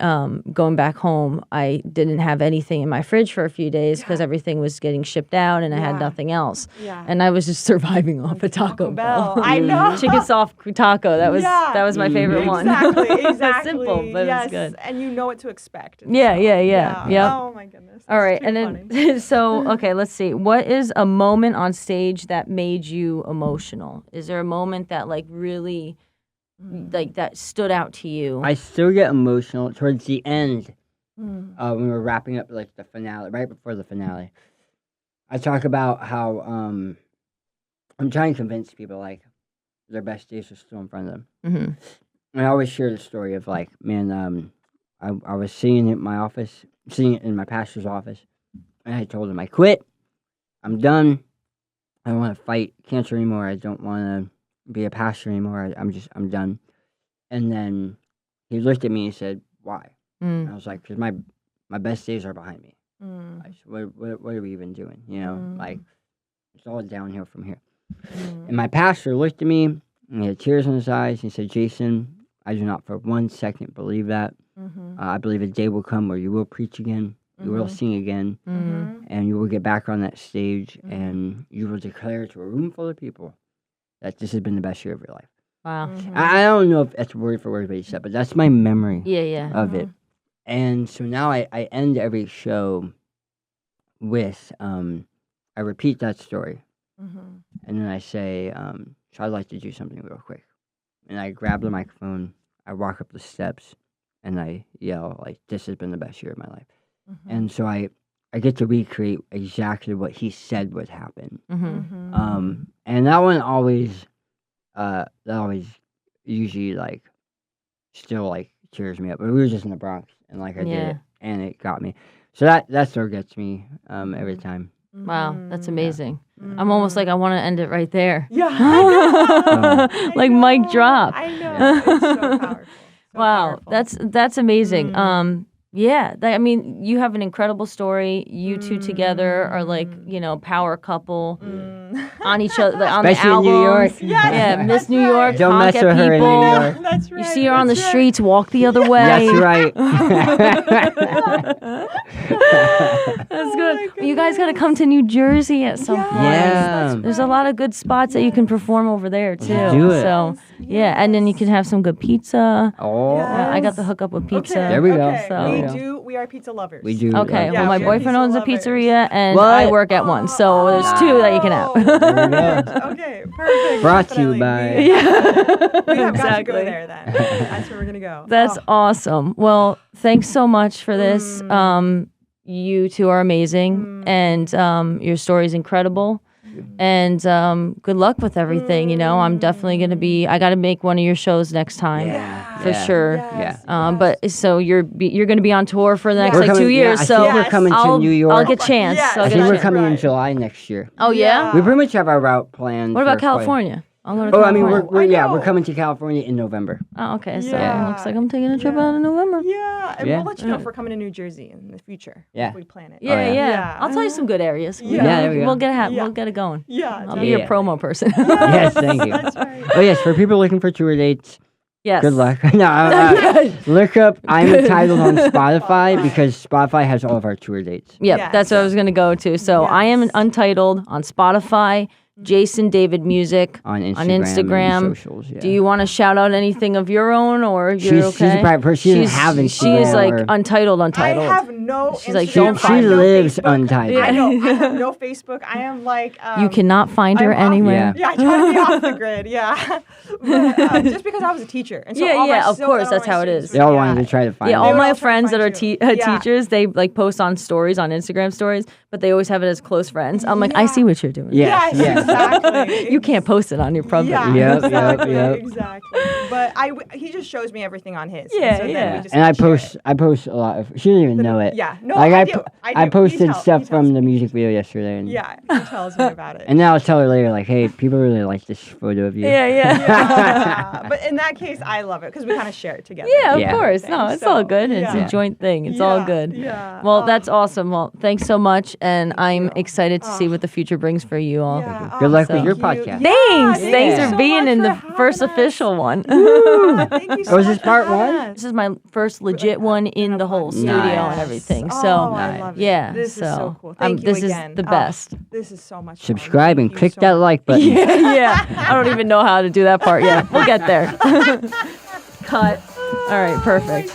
going back home, I didn't have anything in my fridge for a few days because everything was getting shipped out and I had Yeah. nothing else. Yeah. And I was just surviving off of Taco Bell. I know. Chicken soft taco. That was my favorite one. Exactly. It's Exactly. simple, but yes. it's good. And you know what to expect. Yeah, yeah. Yep. Oh my goodness. All right, That's and too then funny. so okay, let's see. What is a moment on stage that made you emotional? Is there a moment that like really like that stood out to you? I still get emotional towards the end Mm. when we're wrapping up like the finale, right before the finale. I talk about how I'm trying to convince people like their best days are still in front of them. Mm-hmm. And I always share the story of like, man, I was sitting in my office, sitting in my pastor's office, and I told him I quit. I'm done. I don't want to fight cancer anymore. I don't want to be a pastor anymore. I'm done. And then he looked at me and said, "Why?" And I was like, "Because my best days are behind me. Mm. I said, what are we even doing? You know, like it's all downhill from here." Mm. And my pastor looked at me and he had tears in his eyes. And he said, "Jason, I do not for 1 second believe that. Mhm. I believe a day will come where you will preach again, you will sing again, Mhm. and you will get back on that stage and you will declare to a room full of people that this has been the best year of your life." Wow. Mhm. I don't know if that's word for word what he said, but that's my memory Yeah. of it. And so now I end every show with, I repeat that story. Mhm. And then I say, so I'd like to do something real quick. And I grab the microphone, I walk up the steps, and I yell, like, this has been the best year of my life. Mhm. And so I get to recreate exactly what he said would happen. Mm-hmm. Mhm. And that one always, usually, like, still, like, cheers me up. But we were just in the Bronx, and, like, I did Yeah. it, and it got me. So that still gets me every time. Wow, that's Mhm. amazing. I'm almost like I want to end it right there. Yeah. I know. Like I mic know. drop. I know. It's so powerful. So Wow, powerful. that's amazing. Mm. Yeah, I mean, you have an incredible story. You two together are like, power couple Mm. on each other, like, on Especially the in New York. albums. Yes, Yeah, Miss that's New right. York, Don't honk mess at with her in New people. York. That's right. You see her on the that's right. streets, walk the other way. That's right. That's good. You guys got to come to New Jersey at some point. Yeah. There's a lot of good spots that you can perform over there too. do it. So yeah, and then you can have some good pizza. Oh, I got the hookup with pizza. There we go. Okay. So- We are pizza lovers. we do. Okay, Yeah, well, my we are boyfriend pizza owns a lovers. pizzeria, and What? I work at one, so there's two that you can have. There we go. Okay, perfect. Brought to you definitely. by. We have got to Exactly. go there then. That's where we're gonna go. That's Oh. awesome. Well, thanks so much for this. You two are amazing, and your story is incredible. And good luck with everything. I'm definitely gonna be. I got to make one of your shows next time. Yeah. For sure. Yes, But so you're going to be on tour for the next We're like 2 coming- years. I so think we're coming I'll, to New York. I'll get chance. Yes. I'll I get think a we're chance. coming in Right. July next year. Oh yeah. We pretty much have our route planned. What about for quite- California? I'll go to Oh, I mean, California. we're know. coming to California in November. Oh, okay. So Yeah. it looks like I'm taking a trip Yeah. out in November. Yeah, and Yeah. we'll let you know if we're coming to New Jersey in the future. Yeah. If we plan it. Yeah, yeah. yeah, Yeah. I'll tell you some good areas. Yeah. Yeah, there we go. We'll get Yeah. we'll get it going. Yeah. I'll be your Yeah. promo person. Yes, thank you. That's right. Oh yes, for people looking for tour dates, Yes. good luck. No, look up I'm Entitled on Spotify because Spotify has all of our tour dates. Yep, Yes. that's what I was going to go to. So I am Yes. Untitled on Spotify. Jason David Music on Instagram. and socials. Yeah. Do you want to shout out anything of your own, or you're okay? She's a private person. She doesn't have Instagram. She's like or, untitled. I have no She's like, Instagram. don't she find her. lives Facebook. untitled. I know. I have no Facebook. I am like. You cannot find her I'm anywhere. Yeah. I try to be off the grid. Yeah, but, just because I was a teacher, and so all my of so- course, all that's my how it students is. They all were- wanted to try to find Yeah, it. all would my all try to friends that find are you. Yeah. teachers, they like post on stories on Instagram stories, but they always have it as close friends. I'm like, I see what you're doing. Yeah. Yes, Yeah. exactly. You can't post it on your public. Yeah, Yep, exactly, yep. exactly. But he just shows me everything on his. Yeah, and so then yeah. we just And I share it. post a lot of. She doesn't even know it. Yeah, no, Like I do. I He posted tells stuff from me. the music video yesterday. And, Yeah, he tells me about it. And then I'll tell her later, like, hey, people really like this photo of you. Yeah. Yeah, but in that case, I love it because we kind of share it together. Yeah, of Yeah. course. No, it's all good. It's yeah. a joint thing. It's all good. Yeah. Well, that's awesome. Well, thanks so much, and I'm excited to see what the future brings for you all. Yeah, Good luck with so- your thank you. podcast. Thanks. Yeah, Thanks you for so being much in for the having first us. official one. Yeah, thank you so Was this much part for having one? us. This is my first legit one in the whole studio Nice. and everything. Oh, So, I love it. yeah. This is so cool. um, Thank you this again. is the Oh, best. This is so much fun. Subscribe and Thank you click so that much. like button. Yeah. I don't even know how to do that part yet. We'll get there. Cut. All right, perfect.